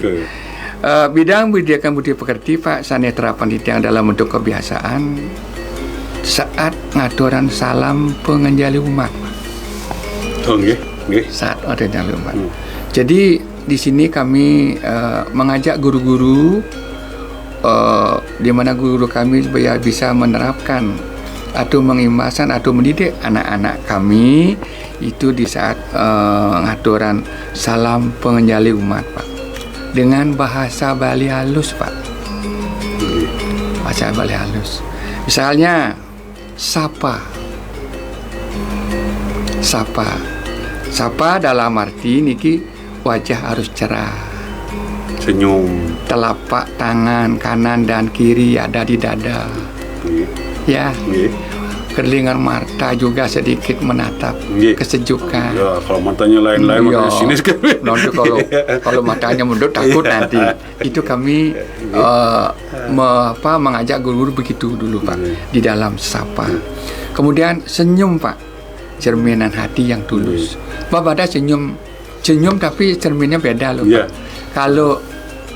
Bidang pendidikan budi pekerti, Pak, sana terapan yang dalam bentuk kebiasaan saat ngaturan salam pengenjali umat. Oh, nggih. Saat ada pengenjali umat. Jadi di sini kami mengajak guru-guru di mana guru kami supaya bisa menerapkan atau mengimbaskan atau mendidik anak-anak kami itu di saat ngaturan salam pengenjali umat, Pak, dengan bahasa Bali halus, Pak. Bahasa Bali halus. Misalnya sapa dalam arti niki wajah harus cerah, senyum, telapak tangan kanan dan kiri ada di dada. Ya, kelingan mata juga sedikit menatap kesejukan. Ya, kalau matanya lain-lain makanya sini sekali. Nanti kalau matanya mundur takut nanti. Itu kami mengajak guru-guru begitu dulu, Pak, di dalam sapa. Kemudian senyum, Pak, cerminan hati yang tulus. Bapak ada senyum tapi cerminnya beda loh, Pak. Kalau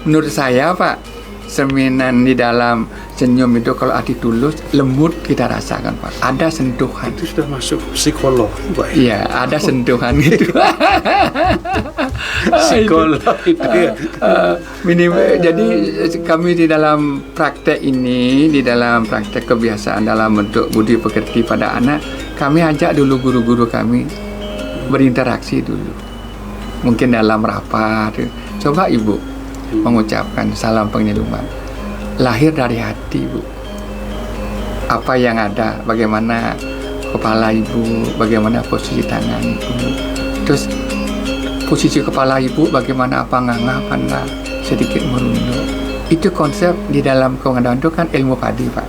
menurut saya, Pak, cerminan di dalam senyum itu kalau hati tulus, lembut kita rasakan, Pak. Ada sentuhan. Itu sudah masuk psikolog, Pak. Iya, ada sentuhan gitu. Psikolog itu ya. Jadi kami di dalam praktek ini, di dalam praktek kebiasaan dalam bentuk budi pekerti pada anak, kami ajak dulu guru-guru kami berinteraksi dulu. Mungkin dalam rapat, coba Ibu mengucapkan salam pengenjali umat lahir dari hati, Bu. Apa yang ada, bagaimana kepala Ibu, bagaimana posisi tangan Ibu, terus posisi kepala Ibu bagaimana, apa nganga, apa enggak, sedikit merunduk. Itu konsep di dalam kewenangan itu kan ilmu padi, Pak.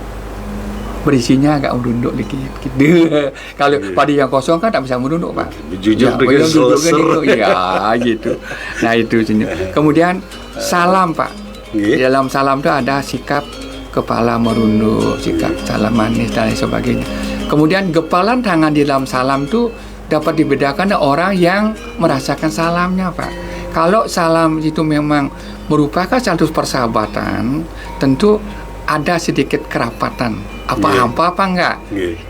Berisinya agak merunduk dikit gitu. Kalau padi yang kosong kan tak bisa merunduk, Pak. Jujur dengan selesai. Ya gitu. Nah itu senyum. Kemudian salam, Pak. Di dalam salam itu ada sikap kepala merunduk, sikap salam manis dan lain sebagainya. Kemudian gepalan tangan di dalam salam itu dapat dibedakan orang yang merasakan salamnya, Pak. Kalau salam itu memang merupakan satu persahabatan, tentu ada sedikit kerapatan. Apa enggak?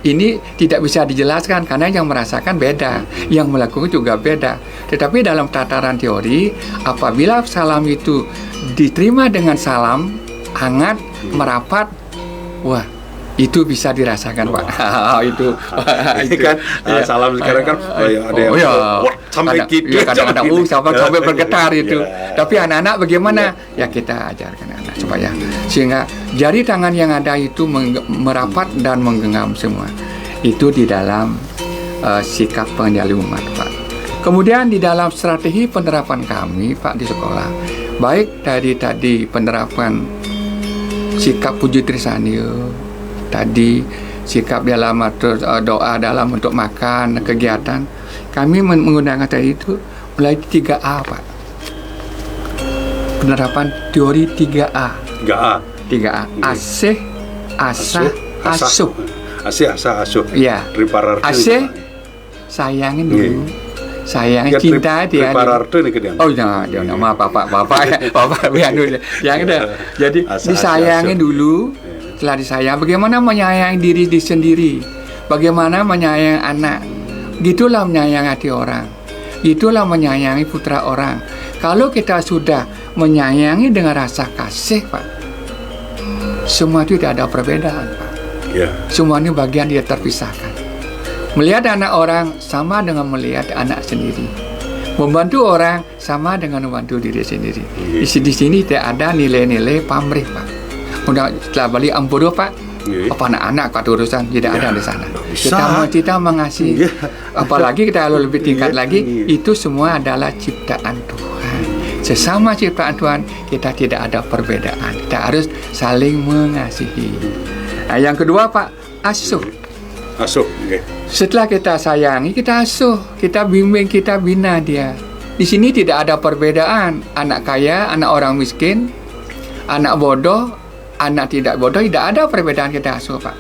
Ini tidak bisa dijelaskan karena yang merasakan beda, yang melakukan juga beda. Tetapi dalam tataran teori, apabila salam itu diterima dengan salam hangat, merapat, wah, itu bisa dirasakan Pak. Itu Ini kan salam sekarang kan ada yang sampai gitu. Kadang-kadang sampai bergetar itu. Ya. Tapi anak-anak bagaimana? Ya kita ajarkan anak supaya sehingga jari tangan yang ada itu merapat dan menggenggam semua. Itu di dalam sikap pengendali umat Pak. Kemudian di dalam strategi penerapan kami Pak di sekolah, baik dari tadi penerapan sikap puji trisaniya, tadi sikap dalam doa dalam untuk makan kegiatan, kami menggunakan tadi itu mulai 3A Pak. Penerapan teori 3A. 3A. Asih, asah, asuh. Asih, asah, asuh. Iya. Tripararti. Asih sayangin dulu. Sayang cinta dia. Tripararti nih kemudian. Oh jangan nama bapak yang ada. Jadi disayangin dulu. Setelah disayang, bagaimana menyayangi diri sendiri, bagaimana menyayangi anak, gitulah menyayangi hati orang, itulah menyayangi putra orang. Kalau kita sudah menyayangi dengan rasa kasih Pak, semua itu tidak ada perbedaan Pak. Semua ini bagian dia terpisahkan. Melihat anak orang sama dengan melihat anak sendiri. Membantu orang sama dengan membantu diri sendiri. Di sini tidak ada nilai-nilai pamrih Pak. Setelah balik ampuru Pak, apa anak-anak Pak urusan tidak ada di sana. Kita mengasihi. Apalagi kita kalau lebih tingkat lagi, itu semua adalah ciptaan Tuhan. Sesama ciptaan Tuhan, kita tidak ada perbedaan. Kita harus saling mengasihi. Nah, yang kedua Pak, asuh. Setelah kita sayangi, kita asuh, kita bimbing, kita bina dia. Di sini tidak ada perbedaan anak kaya, anak orang miskin, anak bodoh, anak tidak bodoh, tidak ada perbedaan kita asuh Pak.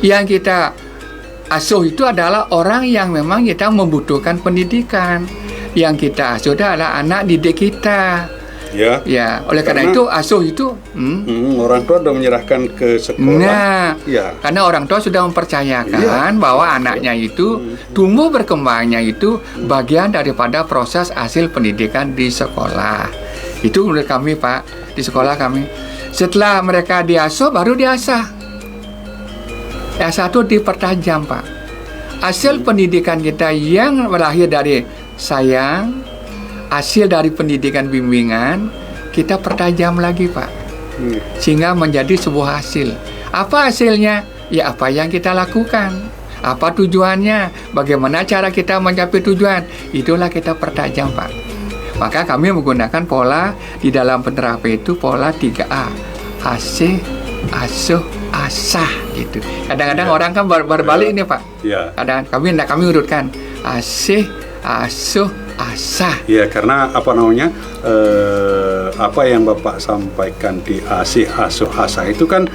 Yang kita asuh itu adalah orang yang memang kita membutuhkan pendidikan. Yang kita asuh adalah anak didik kita. Ya, oleh karena itu asuh itu orang tua sudah menyerahkan ke sekolah. Nah, karena orang tua sudah mempercayakan bahwa anaknya itu tumbuh berkembangnya itu bagian daripada proses hasil pendidikan di sekolah. Itu menurut kami Pak, di sekolah kami. Setelah mereka diasuh baru diasah. S1 dipertajam Pak. Hasil pendidikan kita yang lahir dari sayang, hasil dari pendidikan bimbingan, kita pertajam lagi Pak. Sehingga menjadi sebuah hasil. Apa hasilnya? Ya apa yang kita lakukan. Apa tujuannya? Bagaimana cara kita mencapai tujuan? Itulah kita pertajam Pak. Maka kami menggunakan pola di dalam penerapan itu pola 3A. Asih, asuh, asah gitu. Kadang-kadang orang kan berbalik ini Pak. Kadang kami urutkan asih, asuh, asah. Ya, karena apa yang Bapak sampaikan di asih, asuh, asah itu kan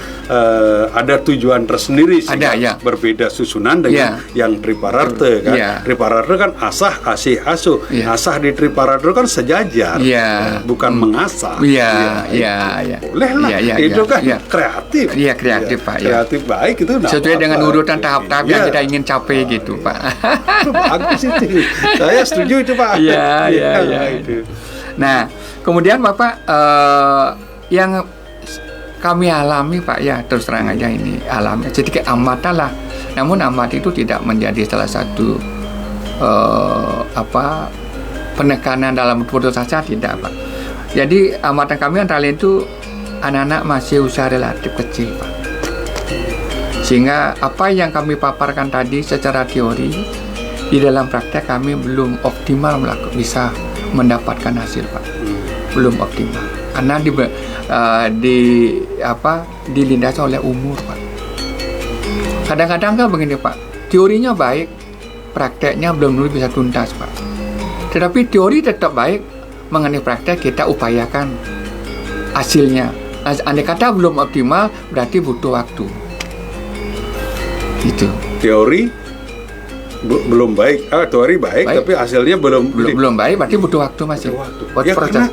ada tujuan tersendiri sih. Berbeda susunan dengan yang Tripararte kan. Tripararte kan asah, asih, asuh. Asah di Tripararte kan sejajar. Bukan mengasah. Boleh lah. Itu kan kreatif. Kreatif Pak. Kreatif baik itu. Sesuai dengan urutan tahap-tahap yang kita ingin capai gitu Pak. Bagus itu. Saya setuju itu Pak. Itu. Nah, kemudian Bapak yang kami alami Pak ya, terus terang aja ini alami sedikit amatan lah. Namun amat itu tidak menjadi salah satu penekanan dalam putus asa, tidak Pak. Jadi amatan kami antara lain itu anak-anak masih usia relatif kecil Pak. Sehingga apa yang kami paparkan tadi secara teori di dalam praktek kami belum optimal bisa mendapatkan hasil Pak. Belum optimal karena dilindasi oleh umur Pak. Kadang-kadang kan begini Pak, teorinya baik, prakteknya belum bisa tuntas Pak. Tetapi teori tetap baik, mengenai praktek kita upayakan hasilnya. Andai kata belum optimal, berarti butuh waktu. Itu. Teori belum baik, teori baik, tapi hasilnya belum baik, berarti butuh waktu masih. Karena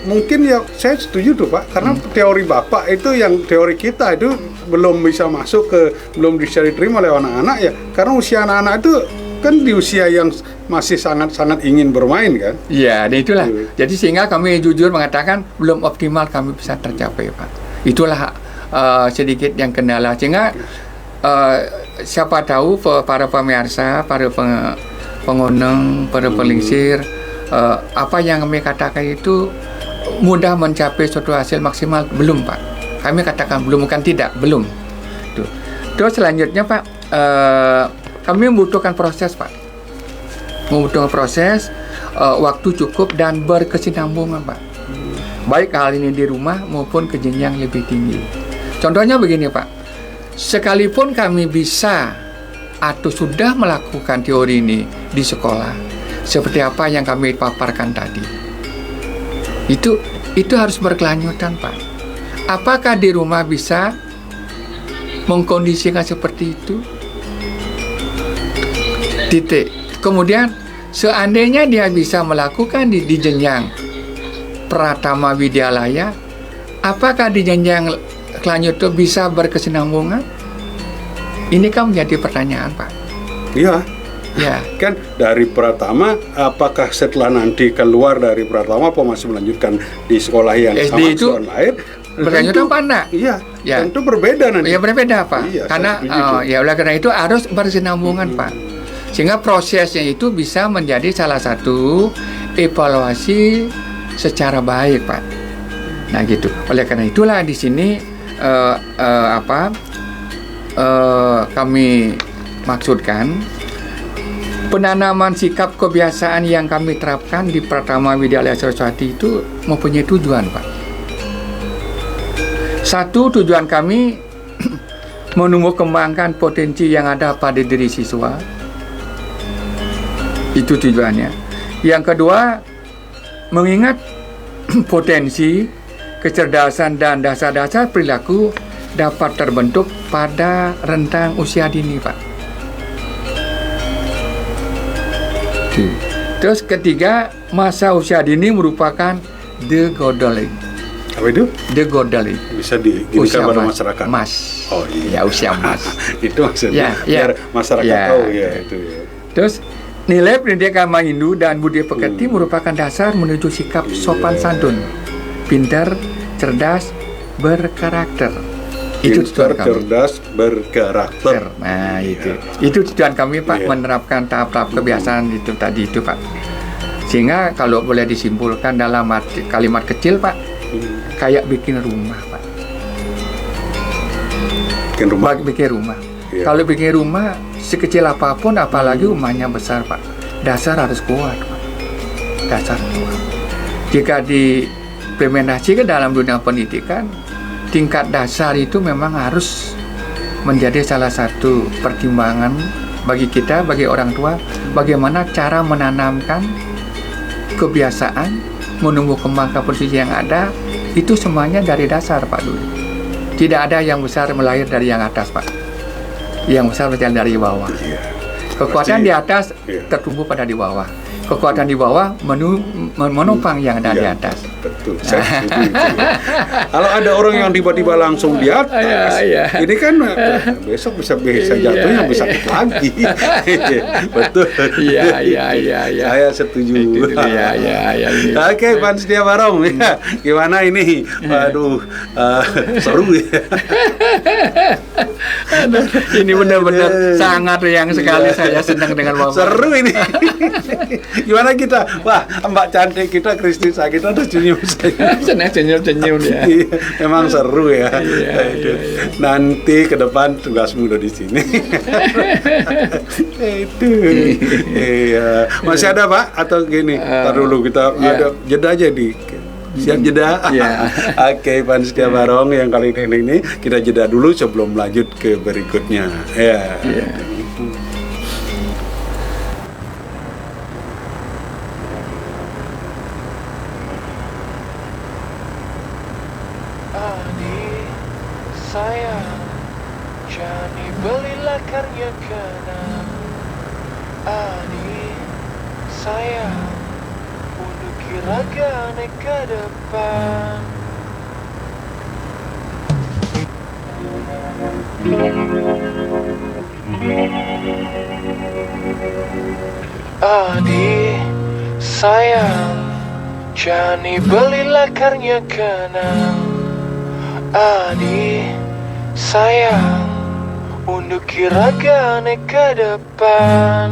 mungkin ya saya setuju tuh Pak, karena teori Bapak itu yang teori kita itu belum bisa masuk belum bisa diterima oleh anak-anak ya, karena usia anak-anak itu kan di usia yang masih sangat-sangat ingin bermain kan. Iya, dan itulah. Jadi sehingga kami jujur mengatakan belum optimal kami bisa tercapai Pak. Itulah sedikit yang kendala, sehingga siapa tahu para pemirsa, para pengunjung, para pelingsir, apa yang kami katakan itu mudah mencapai suatu hasil maksimal, belum Pak. Kami katakan belum, bukan tidak, belum. Tuh. Terus selanjutnya Pak, kami membutuhkan proses Pak, membutuhkan proses, waktu cukup dan berkesinambungan Pak, baik hal ini di rumah maupun ke jenjang lebih tinggi. Contohnya begini Pak, sekalipun kami bisa atau sudah melakukan teori ini di sekolah, seperti apa yang kami paparkan tadi, itu harus berkelanjutan Pak. Apakah di rumah bisa mengkondisikan seperti itu? Titik. Kemudian seandainya dia bisa melakukan di jenjang Pratama Widyalaya, apakah di jenjang selanjutnya bisa berkesinambungan? Ini kan menjadi pertanyaan Pak. Iya. Ya. Kan dari Pratama, apakah setelah nanti keluar dari Pratama apa masih melanjutkan di sekolah yang SD sama itu sekolah lain? berkelanjutan apa enggak? Iya, Ya. tentu berbeda nanti. Ya berbeda Pak. Iya, Karena saya setuju. ya oleh karena itu harus berkesinambungan Pak. Sehingga prosesnya itu bisa menjadi salah satu evaluasi secara baik Pak. Nah gitu. Oleh karena itulah di sini kami maksudkan penanaman sikap kebiasaan yang kami terapkan di Pratama Widyalaya Saraswati itu mempunyai tujuan Pak. Satu, tujuan kami menumbuh kembangkan potensi yang ada pada diri siswa. Itu tujuannya. Yang kedua, mengingat potensi, kecerdasan dan dasar-dasar perilaku dapat terbentuk pada rentang usia dini Pak. Terus ketiga, masa usia dini merupakan the godly. Apa itu? The godly. Bisa diginikan pada masyarakat. Mas. Oh iya. Ya usia emas. Itu maksudnya. Ya, Biar masyarakat ya. tahu ya itu ya. Terus nilai pendidikan Hindu dan budi pekerti merupakan dasar menuju sikap sopan santun, pintar, cerdas, berkarakter. Itu tujuan Pintar, kami. cerdas, berkarakter. Nah itu tujuan kami Pak, Iya. menerapkan tahap-tahap kebiasaan itu tadi itu Pak. Sehingga kalau boleh disimpulkan dalam kalimat kecil Pak, kayak bikin rumah Pak. Bikin rumah. Bikin rumah. Iya. Kalau bikin rumah sekecil apapun, apalagi rumahnya besar Pak, dasar harus kuat Pak. Dasar kuat. Jika diimplementasikan dalam dunia pendidikan, tingkat dasar itu memang harus menjadi salah satu pertimbangan bagi kita, bagi orang tua, bagaimana cara menanamkan kebiasaan, menumbuh kembangkan posisi yang ada, itu semuanya dari dasar Pak dulu. Tidak ada yang besar melahir dari yang atas Pak. Yang besar berjalan dari bawah. Iya. Kekuatan Berarti- di atas iya. tertumbuh pada di bawah. Kekuatan di bawah menopang yang ada di Iya, atas. betul. Saya setuju itu, ya. Kalau ada orang yang tiba-tiba langsung di atas, Iya. ini kan besok bisa jatuhnya bisa sakit lagi. Betul. Iya. Saya setuju. Iya. Oke, Pan Setia Barong, ya. Gimana ini? Waduh, seru ya. Ini benar-benar sangat riang sekali, saya senang dengan Bapak. Seru ini. Gimana kita? Wah, Mbak cantik kita, Kristina kita udah senyum. Senang senyum-senyum ya. Iya, memang seru ya. Iya. Nanti ke depan tugasmu udah di sini. Itu. Iya. Masih ada Pak atau gini? Ntar dulu kita iya. ada jeda aja di. Siap jeda? Iya. Oke, Pan Setia Barong yang kali ini kita jeda dulu sebelum lanjut ke berikutnya. Ya. Iya. Ani sayang, Jani belilah karya kenang. Ani sayang, untuk kiragane ke depan. Ani sayang, Jani belilah karya kenang. Adik sayang, untuk kiraga naik ke depan.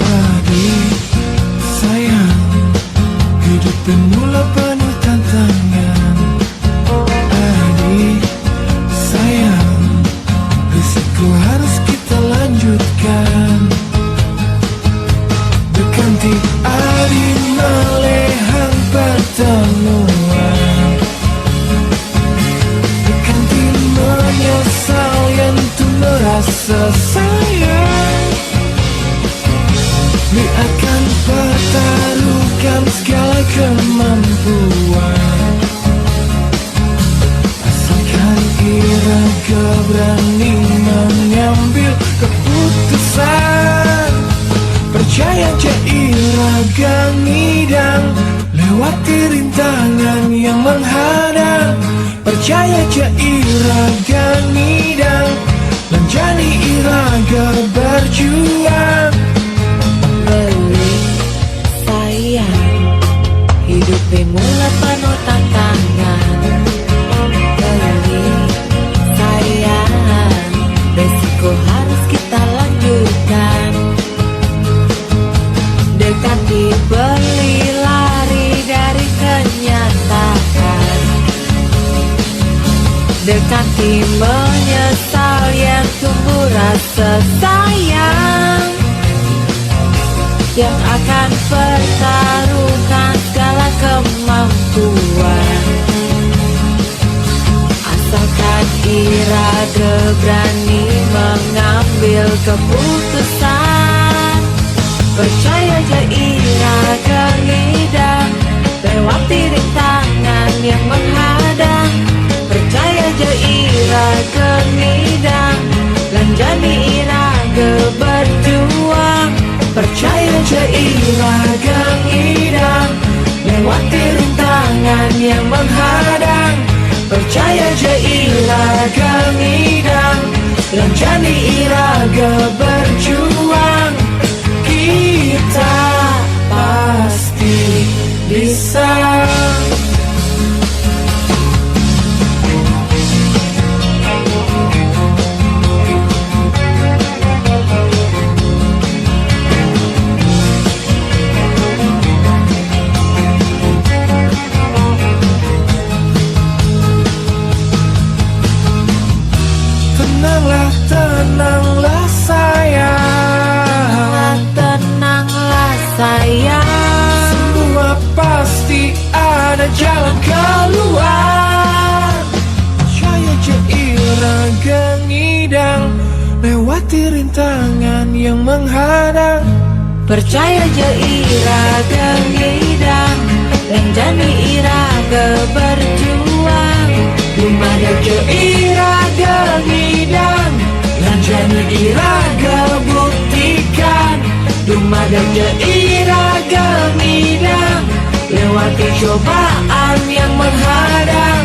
Adik sayang, hidup bermula penuh tantangan. Adik sayang, risiko harus kita lanjutkan. Berganti adik melihat pertemuan, berganti menyesal yang tu merasa sayang. Akan pertaruhkan segala kemampuan, asalkan iraga berani mengambil keputusan. Percaya je iraga ngidang, lewati rintangan yang menghadang. Percaya je iraga ngidang, menjadi iraga berjuang. Sayang, hidup bermula penuh tantangan. Sayang, resiko harus kita lanjutkan. Dekati beli lari dari kenyataan. Dekati menyesal yang tumbuh rasa sayang, yang akan pertaruhkan segala kemampuan, asalkan iraga berani mengambil keputusan. Percaya je iraga ngidang, lewati rintangan yang menghadang. Percaya je iraga ngidang, lanjani iraga berjuang. Percaya je iraga ngidang, lewati rintangan yang menghadang. Percaya je iraga ngidang, lanjani iraga berjuang. Kita pasti bisa. Tenanglah sayang, Tenanglah sayang, semua pasti ada jalan keluar. Percaya je iraga ngidang, lewati rintangan yang menghadang. percaya je iraga ngidang, lanjani iraga berjuang. Lumada je iraga ngidang, lanjani iraga buktikan. Lumada je iraga ngidang, lewati cobaan yang menghadang.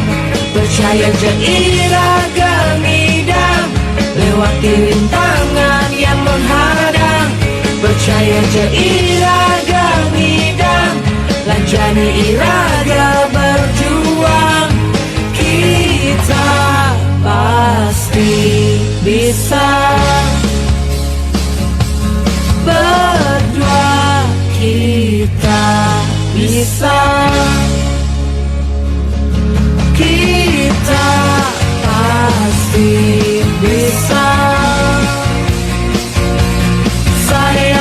Percaya je iraga ngidang, lewati rintangan yang menghadang. Percaya je iraga ngidang, lanjani iraga berjuang. Kita pasti bisa. Berdua kita bisa. Kita pasti bisa. Sayang,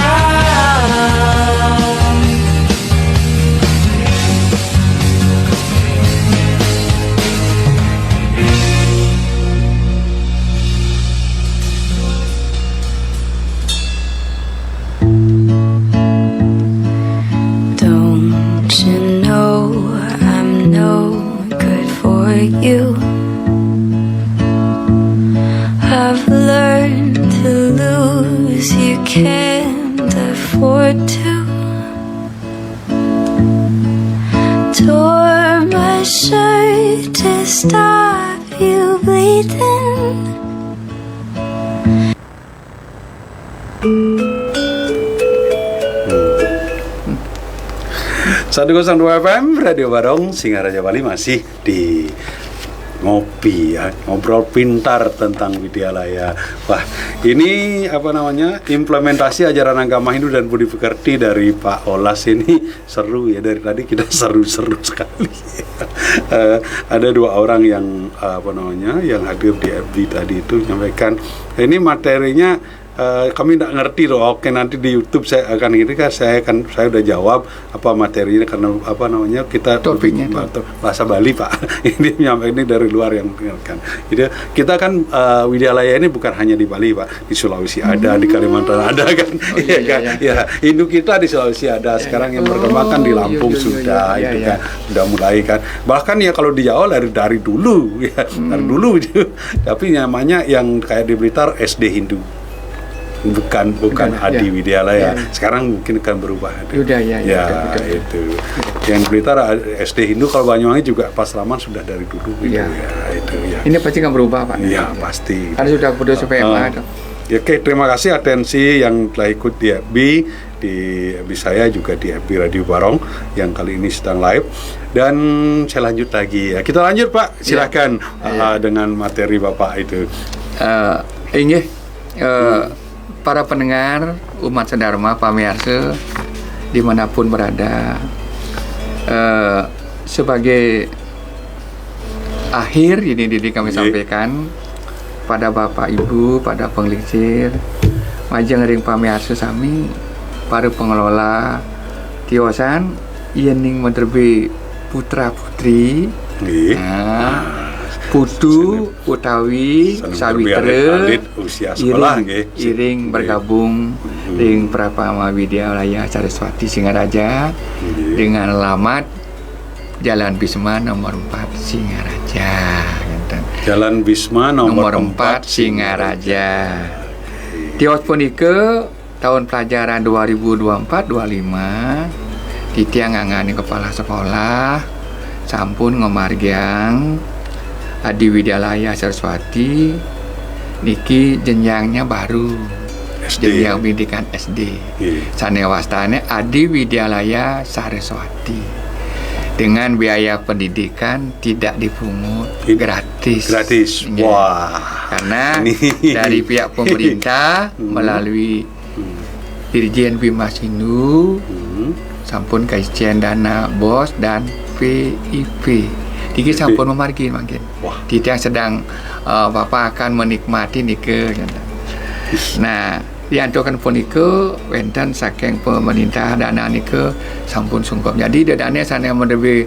don't you know I'm no good for you? I've learned to lose, you can't afford to. Tore my shirt to stop you bleeding. 102 FM Radio Barong Singaraja Bali masih di ngopi ya, ngobrol pintar tentang Widyalaya. Wah, ini apa namanya, implementasi ajaran agama Hindu dan budi pekerti dari Pak Olas ini seru ya, dari tadi kita seru-seru sekali. Ada dua orang yang apa namanya, yang hadir di FB tadi itu menyampaikan ini materinya. Kami tidak ngerti loh. Oke, nanti di YouTube saya akan ini kan saya udah jawab apa materinya, karena apa namanya kita topiknya bahasa Bali Pak. Ini dari luar yang mendengarkan. Jadi kita kan Widyalaya ini bukan hanya di Bali Pak, di Sulawesi ada, di Kalimantan ada kan. Ya, Hindu kita di Sulawesi ada. Sekarang yang berkembang kan di Lampung sudah itu kan sudah mulai kan. Bahkan ya kalau di Jawa dari dulu ya, dari dulu itu. Tapi namanya yang kayak di Blitar SD Hindu. Bukan Adi Widyalaya. Sekarang mungkin akan berubah. Udah ya, itu. Yang Blitar SD Hindu, kalau Banyuwangi juga Pasraman sudah dari dulu gitu ya. Itu ya. Ini pasti akan berubah Pak. Iya, pasti. Karena sudah putus PMA. Ya, oke, terima kasih atensi yang telah ikut di FB saya juga di FB Radio Barong yang kali ini sedang live. Dan saya lanjut lagi ya. Kita lanjut Pak, silakan dengan materi Bapak itu. Para pendengar umat sedharma pamirsa dimanapun berada, sebagai akhir ini kami sampaikan pada Bapak Ibu, pada penglingsir majeng ring pamirsa sami para pengelola tiosan iening menerbi putra putri putu utawi sawitre iring bergabung dengan Prapama Widyalaya Saraswati Singaraja dengan alamat Jalan Bisma nomor 4 Singaraja. Jalan Bisma nomor 4 Singaraja. Tios punika tahun pelajaran 2024-25 ditiangangani kepala sekolah sampun ngomargiang Adi Widyalaya Saraswati niki jenjangnya baru jenjang pendidikan SD. Sanewastane Adi Widyalaya Saraswati dengan biaya pendidikan tidak dipungut, gratis. Wah. Karena dari pihak pemerintah melalui Dirjen Bimas Hindu sampun kaisian dana BOS dan PIP. Diki sampun memargi mungkin. Tidak sedang Bapak akan menikmati nike. Nah, diantukan punike wenten saking pemerintah dana nike sampun sungkap. Jadi dadane sana mendewe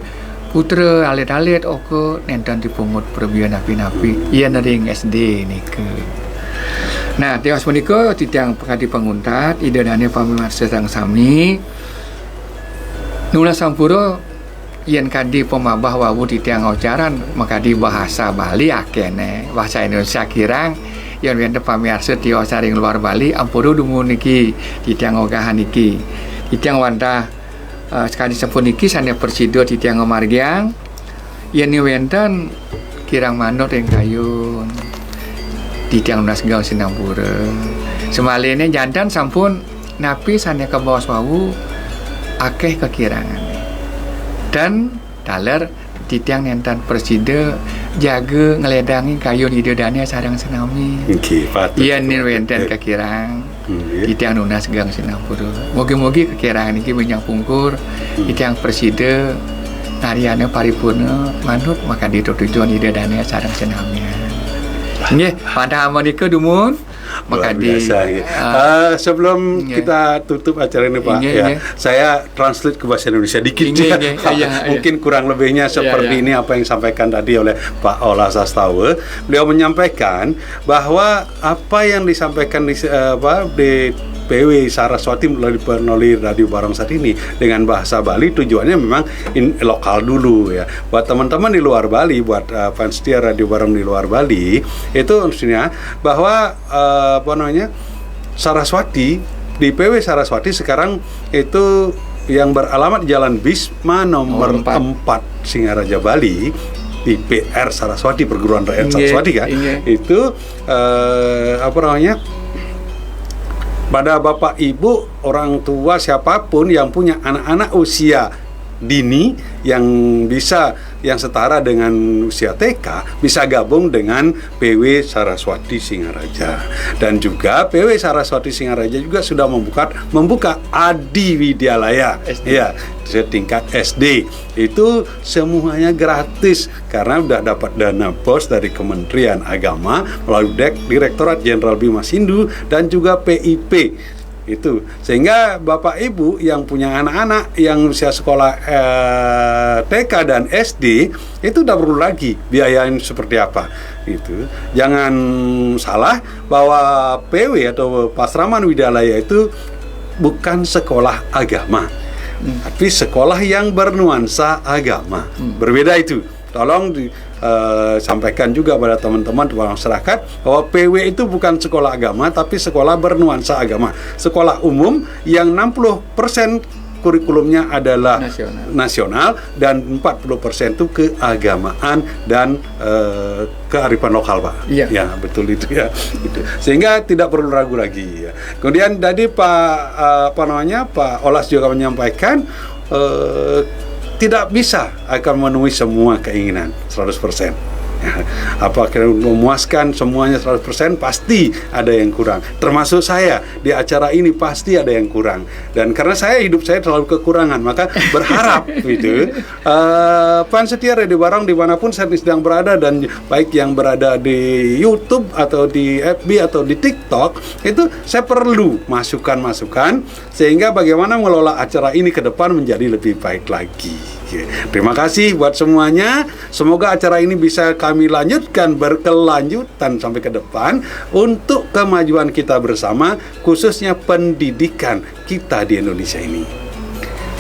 putra alit-alit oke nenten dipungut perbian napi-napi. Iya nering SD nike. Nah, tiwas punike titiang pekadi penguntat ide dane pamirsa sang sami nula sampura yen kadi pemabah wawu titiang ocaran makadi bahasa Bali akene bahasa Indonesia kirang yen wente pamirsa tio saring luar Bali ampuru dumun niki titiang ogahan niki titiang wanta sekali sepun niki sane persido titiang ngomargiang yen wenten kirang manut ing kayun titiang lunas gaul sinambura semalene jantan sampun napi sane ke bawah wawu akeh kekirangan dan daler titiang nentan preside jaga ngeledangi kayun idodane sarang senami. Iya nih wenten kekirang titiang nunas gang sinapura. Mogi-mogi kekirangan iki menyang pungkur titiang preside nariane paripurna manut maka ditujuan idodane sarang senami. Nggih, pada amonika dumun maka sebelum kita tutup acara ini Pak saya translate ke bahasa Indonesia dikit mungkin kurang lebihnya seperti ini apa yang disampaikan tadi oleh Pak Ola Sastawa. Beliau menyampaikan bahwa apa yang disampaikan di PW Saraswati melalui Radio Barong saat ini dengan bahasa Bali tujuannya memang lokal dulu ya. Buat teman-teman di luar Bali, buat fans setia Radio Barong di luar Bali, itu maksudnya bahwa Saraswati di PW Saraswati sekarang itu yang beralamat Jalan Bisma nomor 4 Singaraja Bali IPR Saraswati, perguruan rakyat Inge, Saraswati kan, inge. itu apa namanya, pada bapak ibu, orang tua siapapun yang punya anak-anak usia dini yang setara dengan usia TK bisa gabung dengan PW Saraswati Singaraja. Dan juga PW Saraswati Singaraja juga sudah membuka Adi Widyalaya ya, setingkat SD. Itu semuanya gratis karena sudah dapat dana BOS dari Kementerian Agama melalui Direktorat Jenderal Bima Sindu dan juga PIP. Itu sehingga bapak ibu yang punya anak-anak yang usia sekolah TK dan SD itu udah perlu lagi biayain seperti apa. Itu jangan salah bahwa PW atau Pasraman Widyalaya itu bukan sekolah agama, tapi sekolah yang bernuansa agama. Berbeda itu. Tolong sampaikan juga pada teman-teman di masyarakat bahwa PW itu bukan sekolah agama tapi sekolah bernuansa agama. Sekolah umum yang 60% kurikulumnya adalah nasional dan 40% itu keagamaan dan kearifan lokal, Pak. Iya. Ya, betul itu ya. Gitu. Sehingga tidak perlu ragu lagi ya. Kemudian tadi Pak Pak Olas juga menyampaikan tidak bisa akan memenuhi semua keinginan 100%. Apakah memuaskan semuanya 100%? Pasti ada yang kurang. Termasuk saya di acara ini pasti ada yang kurang. Dan karena hidup saya terlalu kekurangan, maka berharap gitu. Pan setia Radio Barong dimanapun saya sedang berada, dan baik yang berada di YouTube atau di FB atau di TikTok, itu saya perlu masukan-masukan sehingga bagaimana mengelola acara ini ke depan menjadi lebih baik lagi. Terima kasih buat semuanya. Semoga acara ini bisa kami lanjutkan berkelanjutan sampai ke depan untuk kemajuan kita bersama, khususnya pendidikan kita di Indonesia ini.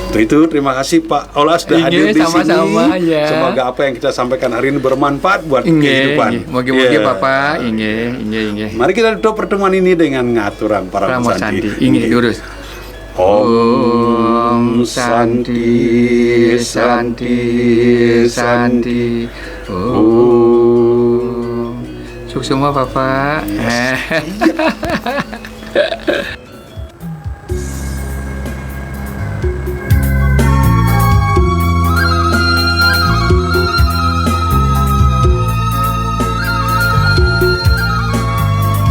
Untuk itu terima kasih Pak Olas sudah hadir di sama-sama, sini. ya. Semoga apa yang kita sampaikan hari ini bermanfaat buat kehidupan. Moga-moga Ya. Bapak, inge. Mari kita tutup pertemuan ini dengan ngaturan para Pramo sandi. Sandi, inge lurus. Om Santi Santi Santi Om. Sukses semua Bapak.